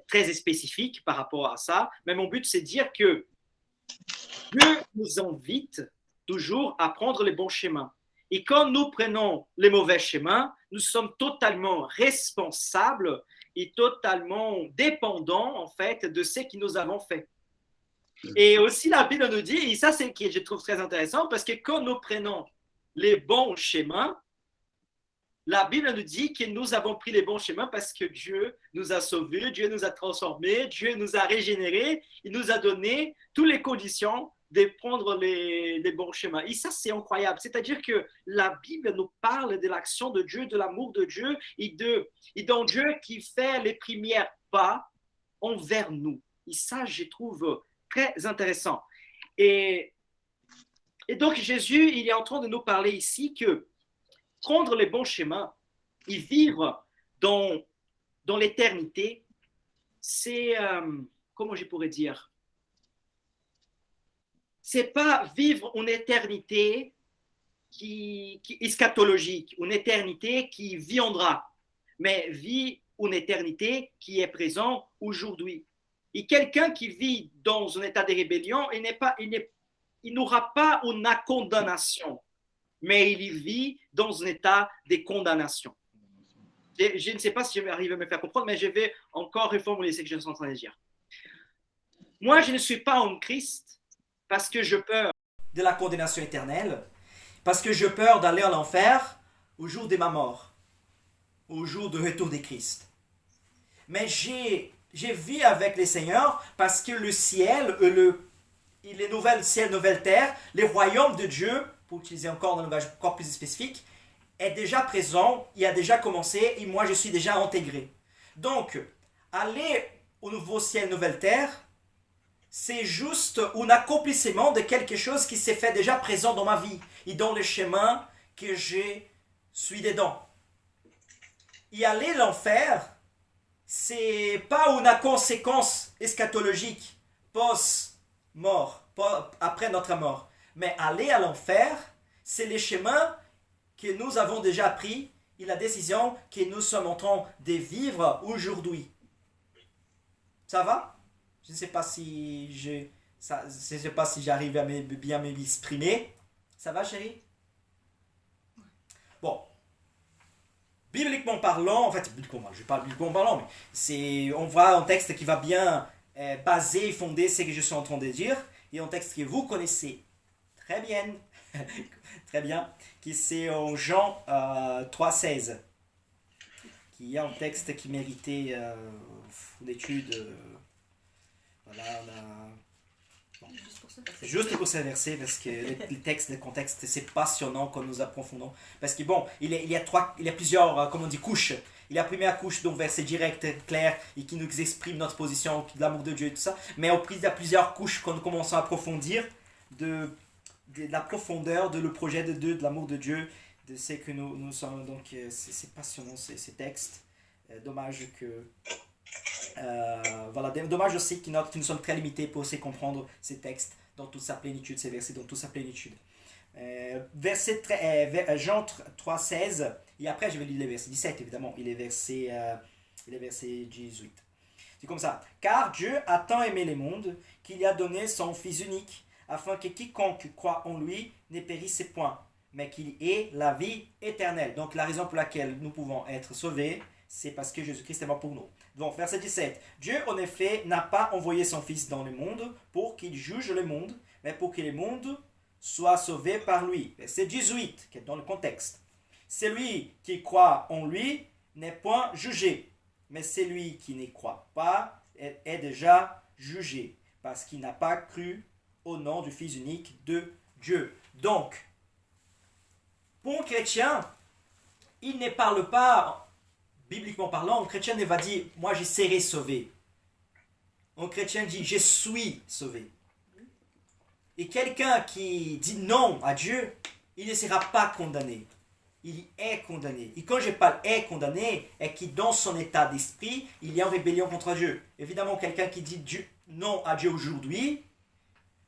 très spécifique par rapport à ça, mais mon but, c'est dire que Dieu nous invite toujours à prendre les bons chemins. Et quand nous prenons les mauvais chemins, nous sommes totalement responsables et totalement dépendants, en fait, de ce que nous avons fait. Et aussi, la Bible nous dit, et ça, c'est ce que je trouve très intéressant, parce que quand nous prenons les bons chemins, la Bible nous dit que nous avons pris les bons chemins parce que Dieu nous a sauvés, Dieu nous a transformés, Dieu nous a régénérés, il nous a donné toutes les conditions de prendre les bons chemins. Et ça, c'est incroyable. C'est-à-dire que la Bible nous parle de l'action de Dieu, de l'amour de Dieu et d'un Dieu qui fait les premiers pas envers nous. Et ça, je trouve très intéressant. Et donc, Jésus, il est en train de nous parler ici que prendre les bons chemins et vivre dans l'éternité, c'est, comment je pourrais dire, c'est pas vivre une éternité qui eschatologique, une éternité qui viendra, mais vivre une éternité qui est présente aujourd'hui. Et quelqu'un qui vit dans un état de rébellion, il n'aura pas une condamnation, mais il vit dans un état de condamnation. Je ne sais pas si je vais arriver à me faire comprendre, mais je vais encore reformuler ce que je suis en train de dire. Moi, je ne suis pas en Christ parce que je peur de la condamnation éternelle, parce que je peur d'aller en enfer au jour de ma mort, au jour du retour de Christ. Mais j'ai vu avec les seigneurs parce que le ciel, les nouvelles ciel, nouvelle terre, les royaumes de Dieu, pour utiliser encore un langage encore plus spécifique, est déjà présent, il a déjà commencé et moi je suis déjà intégré. Donc, aller au nouveau ciel, nouvelle terre, c'est juste un accomplissement de quelque chose qui s'est fait déjà présent dans ma vie et dans le chemin que je suis dedans. Y aller l'enfer, c'est pas une conséquence eschatologique post-mort, après notre mort. Mais aller à l'enfer, c'est le chemin que nous avons déjà pris et la décision que nous sommes en train de vivre aujourd'hui. Ça va? Je ne sais pas si j'arrive à bien m'exprimer. Ça va, chérie? Bon. Bibliquement parlant, en fait, je parle bibliquement parlant, mais on voit un texte qui va bien baser et fonder ce que je suis en train de dire, et un texte que vous connaissez très bien, très bien, qui c'est en Jean 3,16, qui est un texte qui méritait une étude. Voilà, juste pour ce verset, parce que le contexte, c'est passionnant quand nous approfondons. Parce que bon, il y a plusieurs, comment on dit, couches. Il y a la première couche, donc verset direct, clair, et qui nous exprime notre position, de l'amour de Dieu et tout ça. Mais il y a plusieurs couches quand nous commençons à approfondir de la profondeur de le projet de Dieu, de l'amour de Dieu, de ce que nous sommes. Donc c'est passionnant ces textes. Dommage que... voilà, dommage aussi que nous sommes très limités pour essayer de comprendre ces textes dans toute sa plénitude, ces versets dans toute sa plénitude. Jean 3,16, et après je vais lire les versets 17 évidemment, et les versets 18. C'est comme ça. Car Dieu a tant aimé le monde qu'il a donné son Fils unique, afin que quiconque croit en lui ne périsse point, mais qu'il ait la vie éternelle. Donc la raison pour laquelle nous pouvons être sauvés, c'est parce que Jésus-Christ est mort pour nous. Donc, verset 17. Dieu, en effet, n'a pas envoyé son Fils dans le monde pour qu'il juge le monde, mais pour que le monde soit sauvé par lui. Verset 18, qui est dans le contexte. Celui qui croit en lui n'est point jugé, mais celui qui ne croit pas est déjà jugé, parce qu'il n'a pas cru au nom du Fils unique de Dieu. Donc, pour un chrétien, il ne parle pas... Bibliquement parlant, un chrétien ne va dire « moi je serai sauvé ». Un chrétien dit « je suis sauvé ». Et quelqu'un qui dit non à Dieu, il ne sera pas condamné. Il est condamné. Et quand je parle « est condamné », est qu'il dans son état d'esprit, il est en rébellion contre Dieu. Évidemment, quelqu'un qui dit non à Dieu aujourd'hui,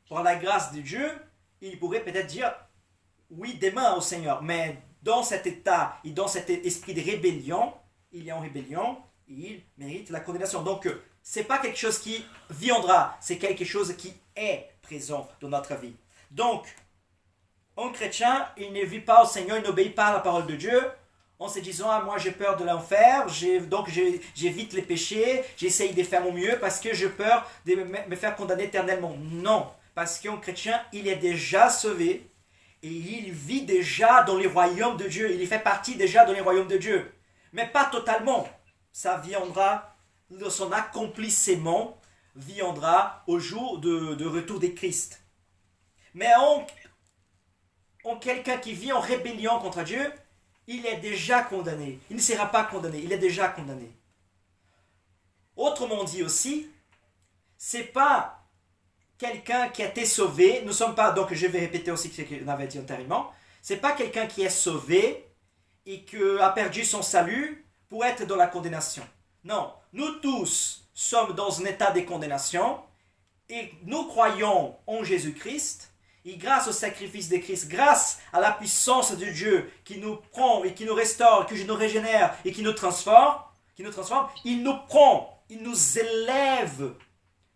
par la grâce de Dieu, il pourrait peut-être dire oui demain au Seigneur. Mais dans cet état et dans cet esprit de rébellion, il est en rébellion, il mérite la condamnation. Donc, ce n'est pas quelque chose qui viendra, c'est quelque chose qui est présent dans notre vie. Donc, un chrétien, il ne vit pas au Seigneur, il n'obéit pas à la parole de Dieu, en se disant, ah, moi j'ai peur de l'enfer, donc j'évite les péchés, j'essaye de faire mon mieux parce que j'ai peur de me faire condamner éternellement. Non, parce qu'un chrétien, il est déjà sauvé et il vit déjà dans les royaumes de Dieu, il fait partie déjà dans les royaumes de Dieu. Mais pas totalement. Ça viendra, son accomplissement viendra au jour de retour de Christ. Mais en quelqu'un qui vit en rébellion contre Dieu, il est déjà condamné. Il ne sera pas condamné, il est déjà condamné. Autrement dit aussi, c'est pas quelqu'un qui a été sauvé. Nous sommes pas, donc je vais répéter aussi ce qu'on avait dit antérieurement. C'est pas quelqu'un qui est sauvé et qui a perdu son salut pour être dans la condamnation. Non, nous tous sommes dans un état de condamnation et nous croyons en Jésus-Christ et grâce au sacrifice de Christ, grâce à la puissance de Dieu qui nous prend et qui nous restaure, qui nous régénère et qui nous transforme, il nous prend, il nous élève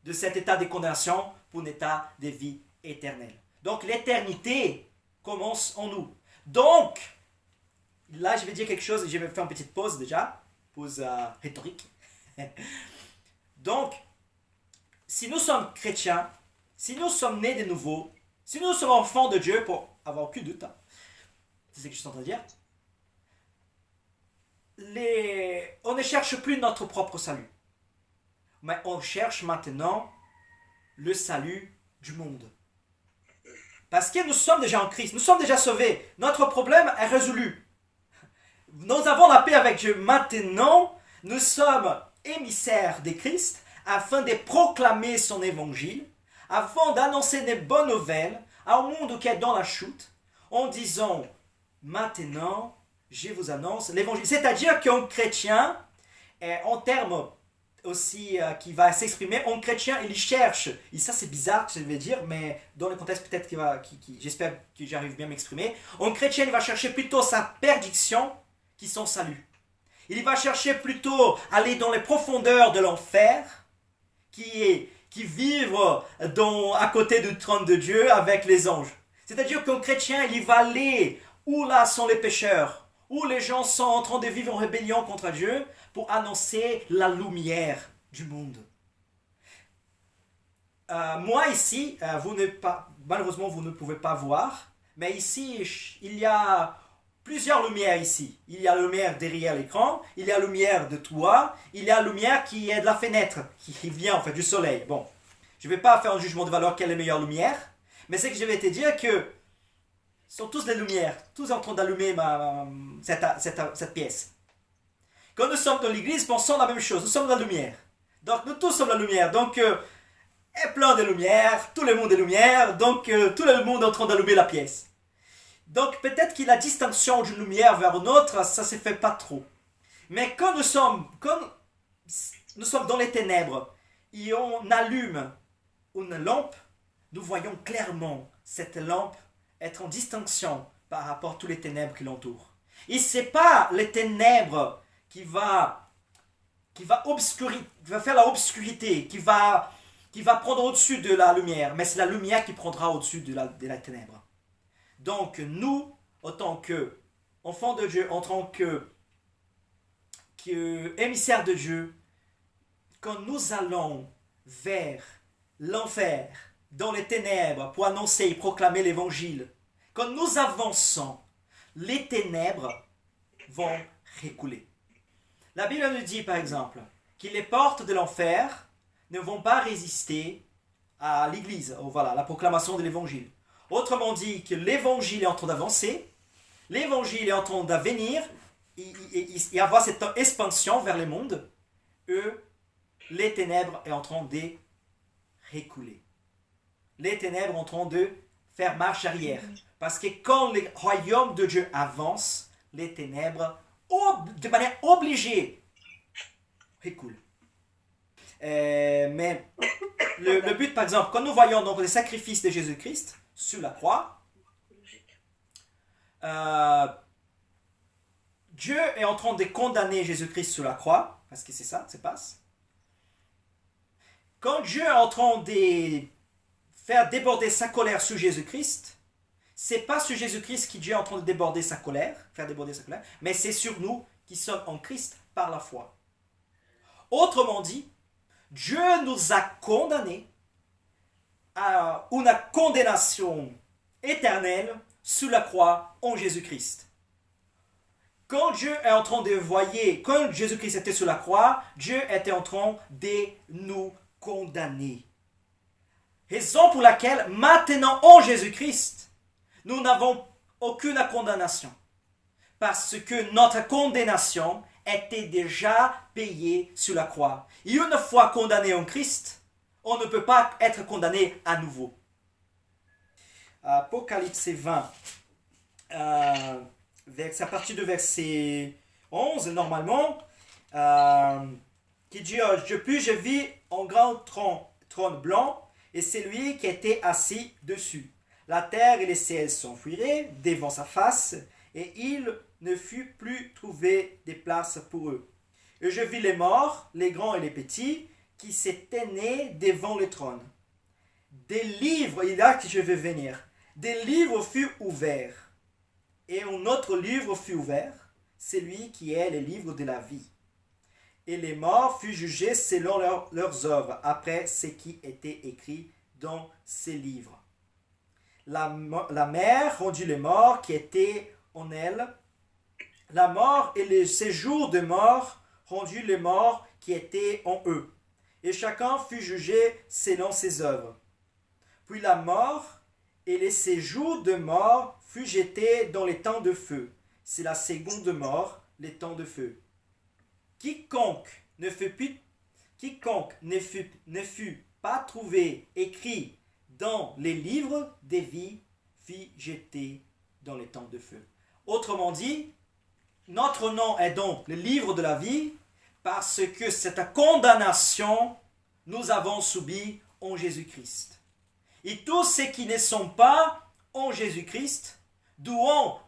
de cet état de condamnation pour un état de vie éternelle. Donc l'éternité commence en nous. Donc, là je vais dire quelque chose et je vais faire une petite pause déjà, pause rhétorique. Donc, si nous sommes chrétiens, si nous sommes nés de nouveau, si nous sommes enfants de Dieu, pour avoir aucun doute, c'est ce que je suis en train de dire, on ne cherche plus notre propre salut, mais on cherche maintenant le salut du monde. Parce que nous sommes déjà en Christ, nous sommes déjà sauvés, notre problème est résolu. Nous avons la paix avec Dieu. Maintenant, nous sommes émissaires de Christ afin de proclamer son évangile, afin d'annoncer des bonnes nouvelles à un monde qui est dans la chute, en disant, maintenant, je vous annonce l'évangile. C'est-à-dire qu'un chrétien, en termes aussi qui va s'exprimer, un chrétien, il cherche, et ça c'est bizarre ce que je vais dire, mais dans le contexte peut-être j'espère que j'arrive bien à m'exprimer, un chrétien il va chercher plutôt sa perdition qui son salut. Il va chercher plutôt aller dans les profondeurs de l'enfer, qui vivent à côté du trône de Dieu avec les anges. C'est-à-dire qu'un chrétien, il va aller où là sont les pécheurs, où les gens sont en train de vivre en rébellion contre Dieu pour annoncer la lumière du monde. Moi ici, malheureusement vous ne pouvez pas voir, mais ici il y a plusieurs lumières ici. Il y a la lumière derrière l'écran, il y a la lumière de toi, il y a la lumière qui est de la fenêtre, qui vient en fait du soleil. Bon, je ne vais pas faire un jugement de valeur quelle est la meilleure lumière, mais c'est que je vais te dire que ce sont tous des lumières, tous en train d'allumer cette pièce. Quand nous sommes dans l'église, pensons la même chose, nous sommes la lumière. Donc nous tous sommes la lumière, donc est plein de lumière, tout le monde est lumière, donc tout le monde est en train d'allumer la pièce. Donc peut-être que la distinction d'une lumière vers une autre, ça ne se fait pas trop. Mais quand nous sommes dans les ténèbres et on allume une lampe, nous voyons clairement cette lampe être en distinction par rapport à tous les ténèbres qui l'entourent. Et ce n'est pas les ténèbres qui va faire la obscurité, qui va prendre au-dessus de la lumière, mais c'est la lumière qui prendra au-dessus de la ténèbre. Donc nous, en tant qu'enfants de Dieu, en tant qu'émissaires de Dieu, quand nous allons vers l'enfer, dans les ténèbres, pour annoncer et proclamer l'évangile, quand nous avançons, les ténèbres vont reculer. La Bible nous dit par exemple que les portes de l'enfer ne vont pas résister à l'église, voilà, la proclamation de l'évangile. Autrement dit que l'évangile est en train d'avancer, l'évangile est en train d'avenir, et avoir cette expansion vers le monde, les ténèbres sont en train de reculer. Les ténèbres sont en train de faire marche arrière. Parce que quand le royaume de Dieu avance, les ténèbres, de manière obligée, reculent. Mais le but, par exemple, quand nous voyons donc les sacrifices de Jésus-Christ sur la croix, Dieu est en train de condamner Jésus-Christ sur la croix, parce que c'est ça, ça passe. Quand Dieu est en train de faire déborder sa colère sur Jésus-Christ, c'est pas sur Jésus-Christ que Dieu est en train de déborder sa colère, faire déborder sa colère, mais c'est sur nous qui sommes en Christ par la foi. Autrement dit, Dieu nous a condamnés à une condamnation éternelle sur la croix en Jésus-Christ. Quand Dieu est en train de voyer, quand Jésus-Christ était sur la croix, Dieu était en train de nous condamner. Raison pour laquelle maintenant en Jésus-Christ, nous n'avons aucune condamnation. Parce que notre condamnation était déjà payée sur la croix. Et une fois condamné en Christ, on ne peut pas être condamné à nouveau. Apocalypse 20, à partir du verset 11, normalement, qui dit « Puis je vis un grand trône blanc, et c'est lui qui était assis dessus. La terre et les ciels s'enfuiraient devant sa face, et il ne fut plus trouvé de place pour eux. Et je vis les morts, les grands et les petits, qui s'est tenait devant le trône. Des livres, et là que je vais venir, des livres furent ouverts. Et un autre livre fut ouvert, celui qui est le livre de la vie. Et les morts furent jugés selon leurs œuvres, après ce qui était écrit dans ces livres. La mer rendit les morts qui étaient en elle. La mort et le séjour de mort rendit les morts qui étaient en eux. Et chacun fut jugé selon ses œuvres. Puis la mort et les séjours de mort furent jetés dans les temps de feu. C'est la seconde mort, les temps de feu. Quiconque ne fut pas trouvé écrit dans les livres des vies fut jeté dans les temps de feu. Autrement dit, notre nom est dans le livre de la vie parce que cette condamnation nous avons subie en Jésus-Christ. Et tous ceux qui ne sont pas en Jésus-Christ doivent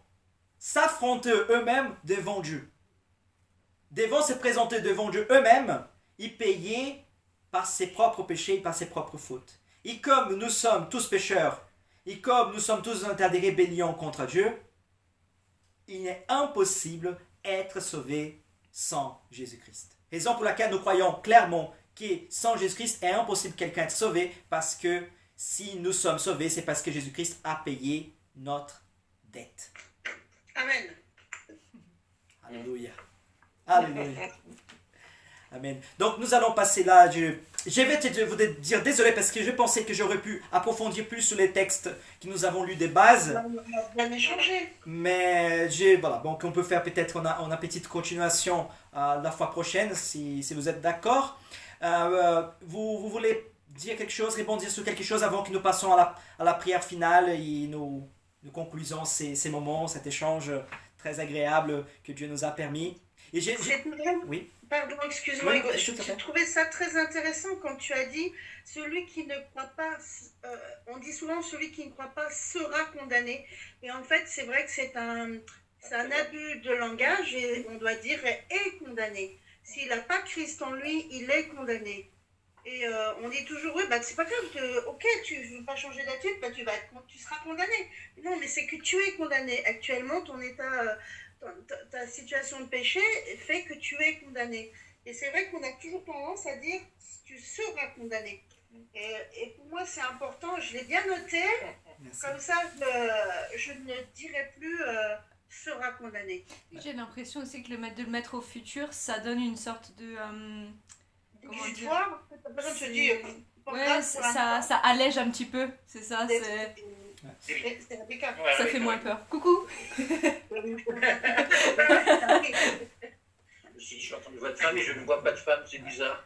s'affronter eux-mêmes devant Dieu. Devront se présenter devant Dieu eux-mêmes et payer par ses propres péchés, par ses propres fautes. Et comme nous sommes tous pécheurs, et comme nous sommes tous en état de rébellion contre Dieu, il est impossible d'être sauvé sans Jésus-Christ. Raison pour laquelle nous croyons clairement que sans Jésus-Christ, il est impossible que quelqu'un soit sauvé, parce que si nous sommes sauvés, c'est parce que Jésus-Christ a payé notre dette. Amen. Alléluia. Alléluia. Amen. Donc nous allons passer là. Je vais vous dire désolé parce que je pensais que j'aurais pu approfondir plus sur les textes que nous avons lus des bases. On va échanger. Mais voilà, donc on peut faire peut-être une petite continuation la fois prochaine si vous êtes d'accord. Vous voulez dire quelque chose, répondre sur quelque chose avant que nous passions à la prière finale et nous conclusions ces moments, cet échange très agréable que Dieu nous a permis. Et oui. Pardon, excuse-moi, Oui, Hugo. J'ai trouvé ça très intéressant quand tu as dit celui qui ne croit pas, on dit souvent celui qui ne croit pas sera condamné. Et en fait, c'est vrai que c'est un abus de langage et on doit dire est condamné. S'il n'a pas Christ en lui, il est condamné. Et on dit toujours, oui, bah, c'est pas grave, ok, tu ne veux pas changer d'attitude, bah, tu seras condamné. Non, mais c'est que tu es condamné. Actuellement, ton état. Ta situation de péché fait que tu es condamné. Et c'est vrai qu'on a toujours tendance à dire tu seras condamné. Et pour moi, c'est important, je l'ai bien noté. Merci. Comme ça, je ne dirai plus sera condamné. J'ai l'impression aussi que de le mettre au futur, ça donne une sorte de. Comment dire ouais, ça allège un petit peu, c'est ça. C'est ça fait moins peur. Coucou. Si je entends votre femme et je ne vois pas de femme, c'est bizarre.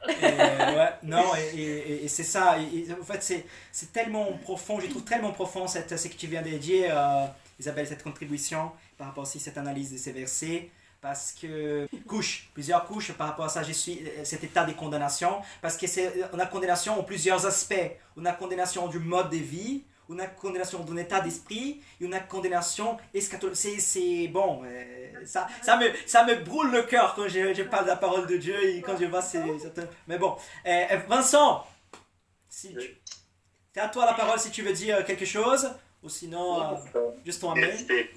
Non, et c'est ça. En fait, c'est tellement profond, je trouve tellement profond ce que tu viens de dire, Isabelle, cette contribution par rapport aussi à cette analyse de ces versets. Parce que plusieurs couches par rapport à ça, cet état de condamnation. Parce qu'on a condamnation en plusieurs aspects. On a condamnation du mode de vie, on a condamnation d'un état d'esprit, et on a condamnation eschatologique. C'est bon, ça me brûle le cœur quand je parle de la parole de Dieu et quand je vois mais bon, Vincent, c'est à toi la parole si tu veux dire quelque chose, ou sinon, juste ton amen. C'était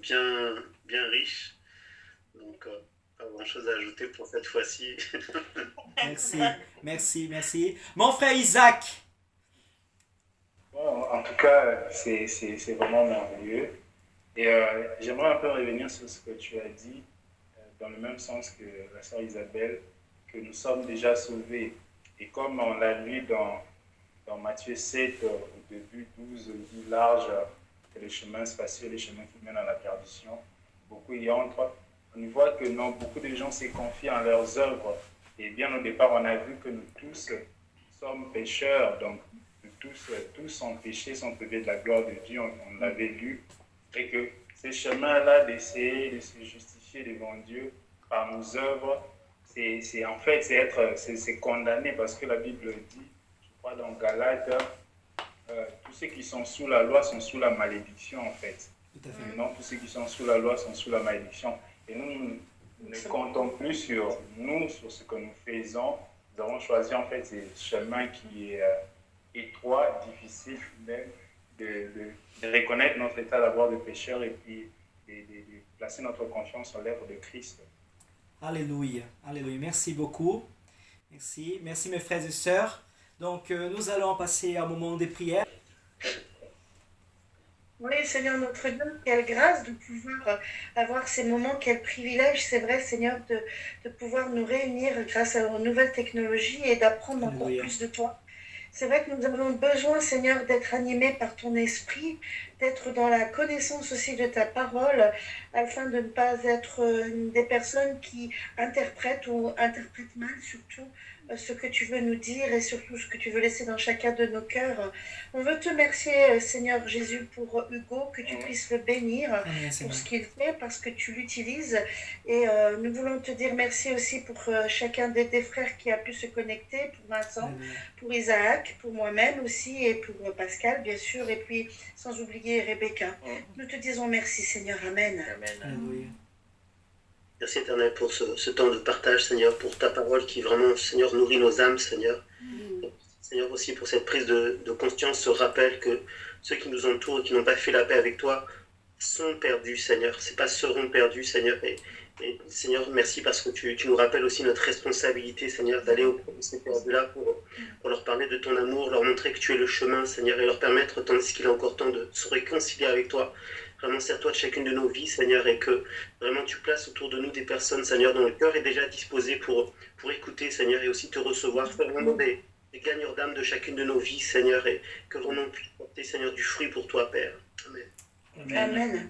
bien riche. Donc, pas grand-chose à ajouter pour cette fois-ci. Merci. Mon frère Isaac. Bon, en tout cas, c'est vraiment merveilleux. Et j'aimerais un peu revenir sur ce que tu as dit, dans le même sens que la sœur Isabelle, que nous sommes déjà sauvés. Et comme on l'a lu dans Matthieu 7, au début 12, il dit large que les chemins spacieux, les chemins qui mènent à la perdition, beaucoup y entrent. On voit que beaucoup de gens se confient en leurs œuvres. Et bien au départ, on a vu que nous tous sommes pécheurs. Donc, nous tous sont péchés, sont privés de la gloire de Dieu. On l'avait lu. Et que ces chemins-là d'essayer de se justifier devant Dieu par nos œuvres, c'est condamné. Parce que la Bible dit, je crois dans Galates, tous ceux qui sont sous la loi sont sous la malédiction, en fait. Tout à fait. Non, tous ceux qui sont sous la loi sont sous la malédiction. Et nous ne comptons plus sur nous, sur ce que nous faisons, nous avons choisi en fait ce chemin qui est étroit, difficile même, de reconnaître notre état d'abord de pécheur et puis de placer notre confiance en l'œuvre de Christ. Alléluia, alléluia. Merci beaucoup. Merci, merci mes frères et sœurs. Donc nous allons passer un moment de prière. Oui, Seigneur notre Dieu, quelle grâce de pouvoir avoir ces moments, quel privilège, c'est vrai, Seigneur, de pouvoir nous réunir grâce aux nouvelles technologies et d'apprendre encore Alléluia. plus de toi. C'est vrai que nous avons besoin, Seigneur, d'être animés par ton esprit, d'être dans la connaissance aussi de ta parole, afin de ne pas être des personnes qui interprètent ou interprètent mal surtout ce que tu veux nous dire et surtout ce que tu veux laisser dans chacun de nos cœurs. On veut te remercier, Seigneur Jésus, pour Hugo, que tu puisses le bénir Amen, pour Seigneur. ce qu'il fait, parce que tu l'utilises. Et nous voulons te dire merci aussi pour chacun des frères qui a pu se connecter, pour Vincent, Alléluia. pour Isaac, pour moi-même aussi, et pour Pascal, bien sûr, et puis sans oublier Rebecca. Nous te disons merci, Seigneur. Amen. Amen. Alléluia. Merci éternel pour ce temps de partage, Seigneur, pour ta parole qui vraiment, Seigneur, nourrit nos âmes, Seigneur. Seigneur, aussi pour cette prise de conscience, ce rappel que ceux qui nous entourent et qui n'ont pas fait la paix avec toi sont perdus, Seigneur. C'est pas seront perdus, Seigneur. Et Seigneur, merci parce que tu nous rappelles aussi notre responsabilité, Seigneur, d'aller auprès de ces perdus-là pour leur parler de ton amour, leur montrer que tu es le chemin, Seigneur, et leur permettre, tandis qu'il est encore temps de se réconcilier avec toi. Vraiment, sers-toi de chacune de nos vies, Seigneur, et que vraiment tu places autour de nous des personnes, Seigneur, dont le cœur est déjà disposé pour écouter, Seigneur, et aussi te recevoir. Fais vraiment des gagneurs d'âme de chacune de nos vies, Seigneur, et que l'on puisse porter, Seigneur, du fruit pour toi, Père. Amen. Amen.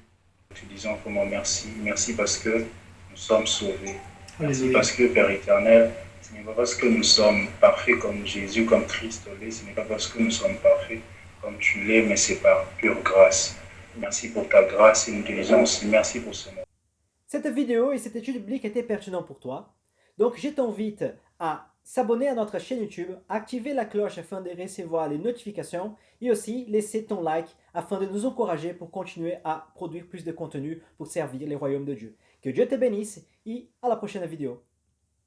Te disons vraiment merci. Merci parce que nous sommes sauvés. Merci Alléluia. parce que, Père éternel, ce n'est pas parce que nous sommes parfaits comme Jésus, comme Christ l'est, ce n'est pas parce que nous sommes parfaits comme tu l'es, mais c'est par pure grâce. Merci pour ta grâce et nous te disons aussi merci pour ce moment. Cette vidéo et cette étude biblique étaient pertinentes pour toi. Donc je t'invite à s'abonner à notre chaîne YouTube, activer la cloche afin de recevoir les notifications et aussi laisser ton like afin de nous encourager pour continuer à produire plus de contenu pour servir les royaumes de Dieu. Que Dieu te bénisse et à la prochaine vidéo.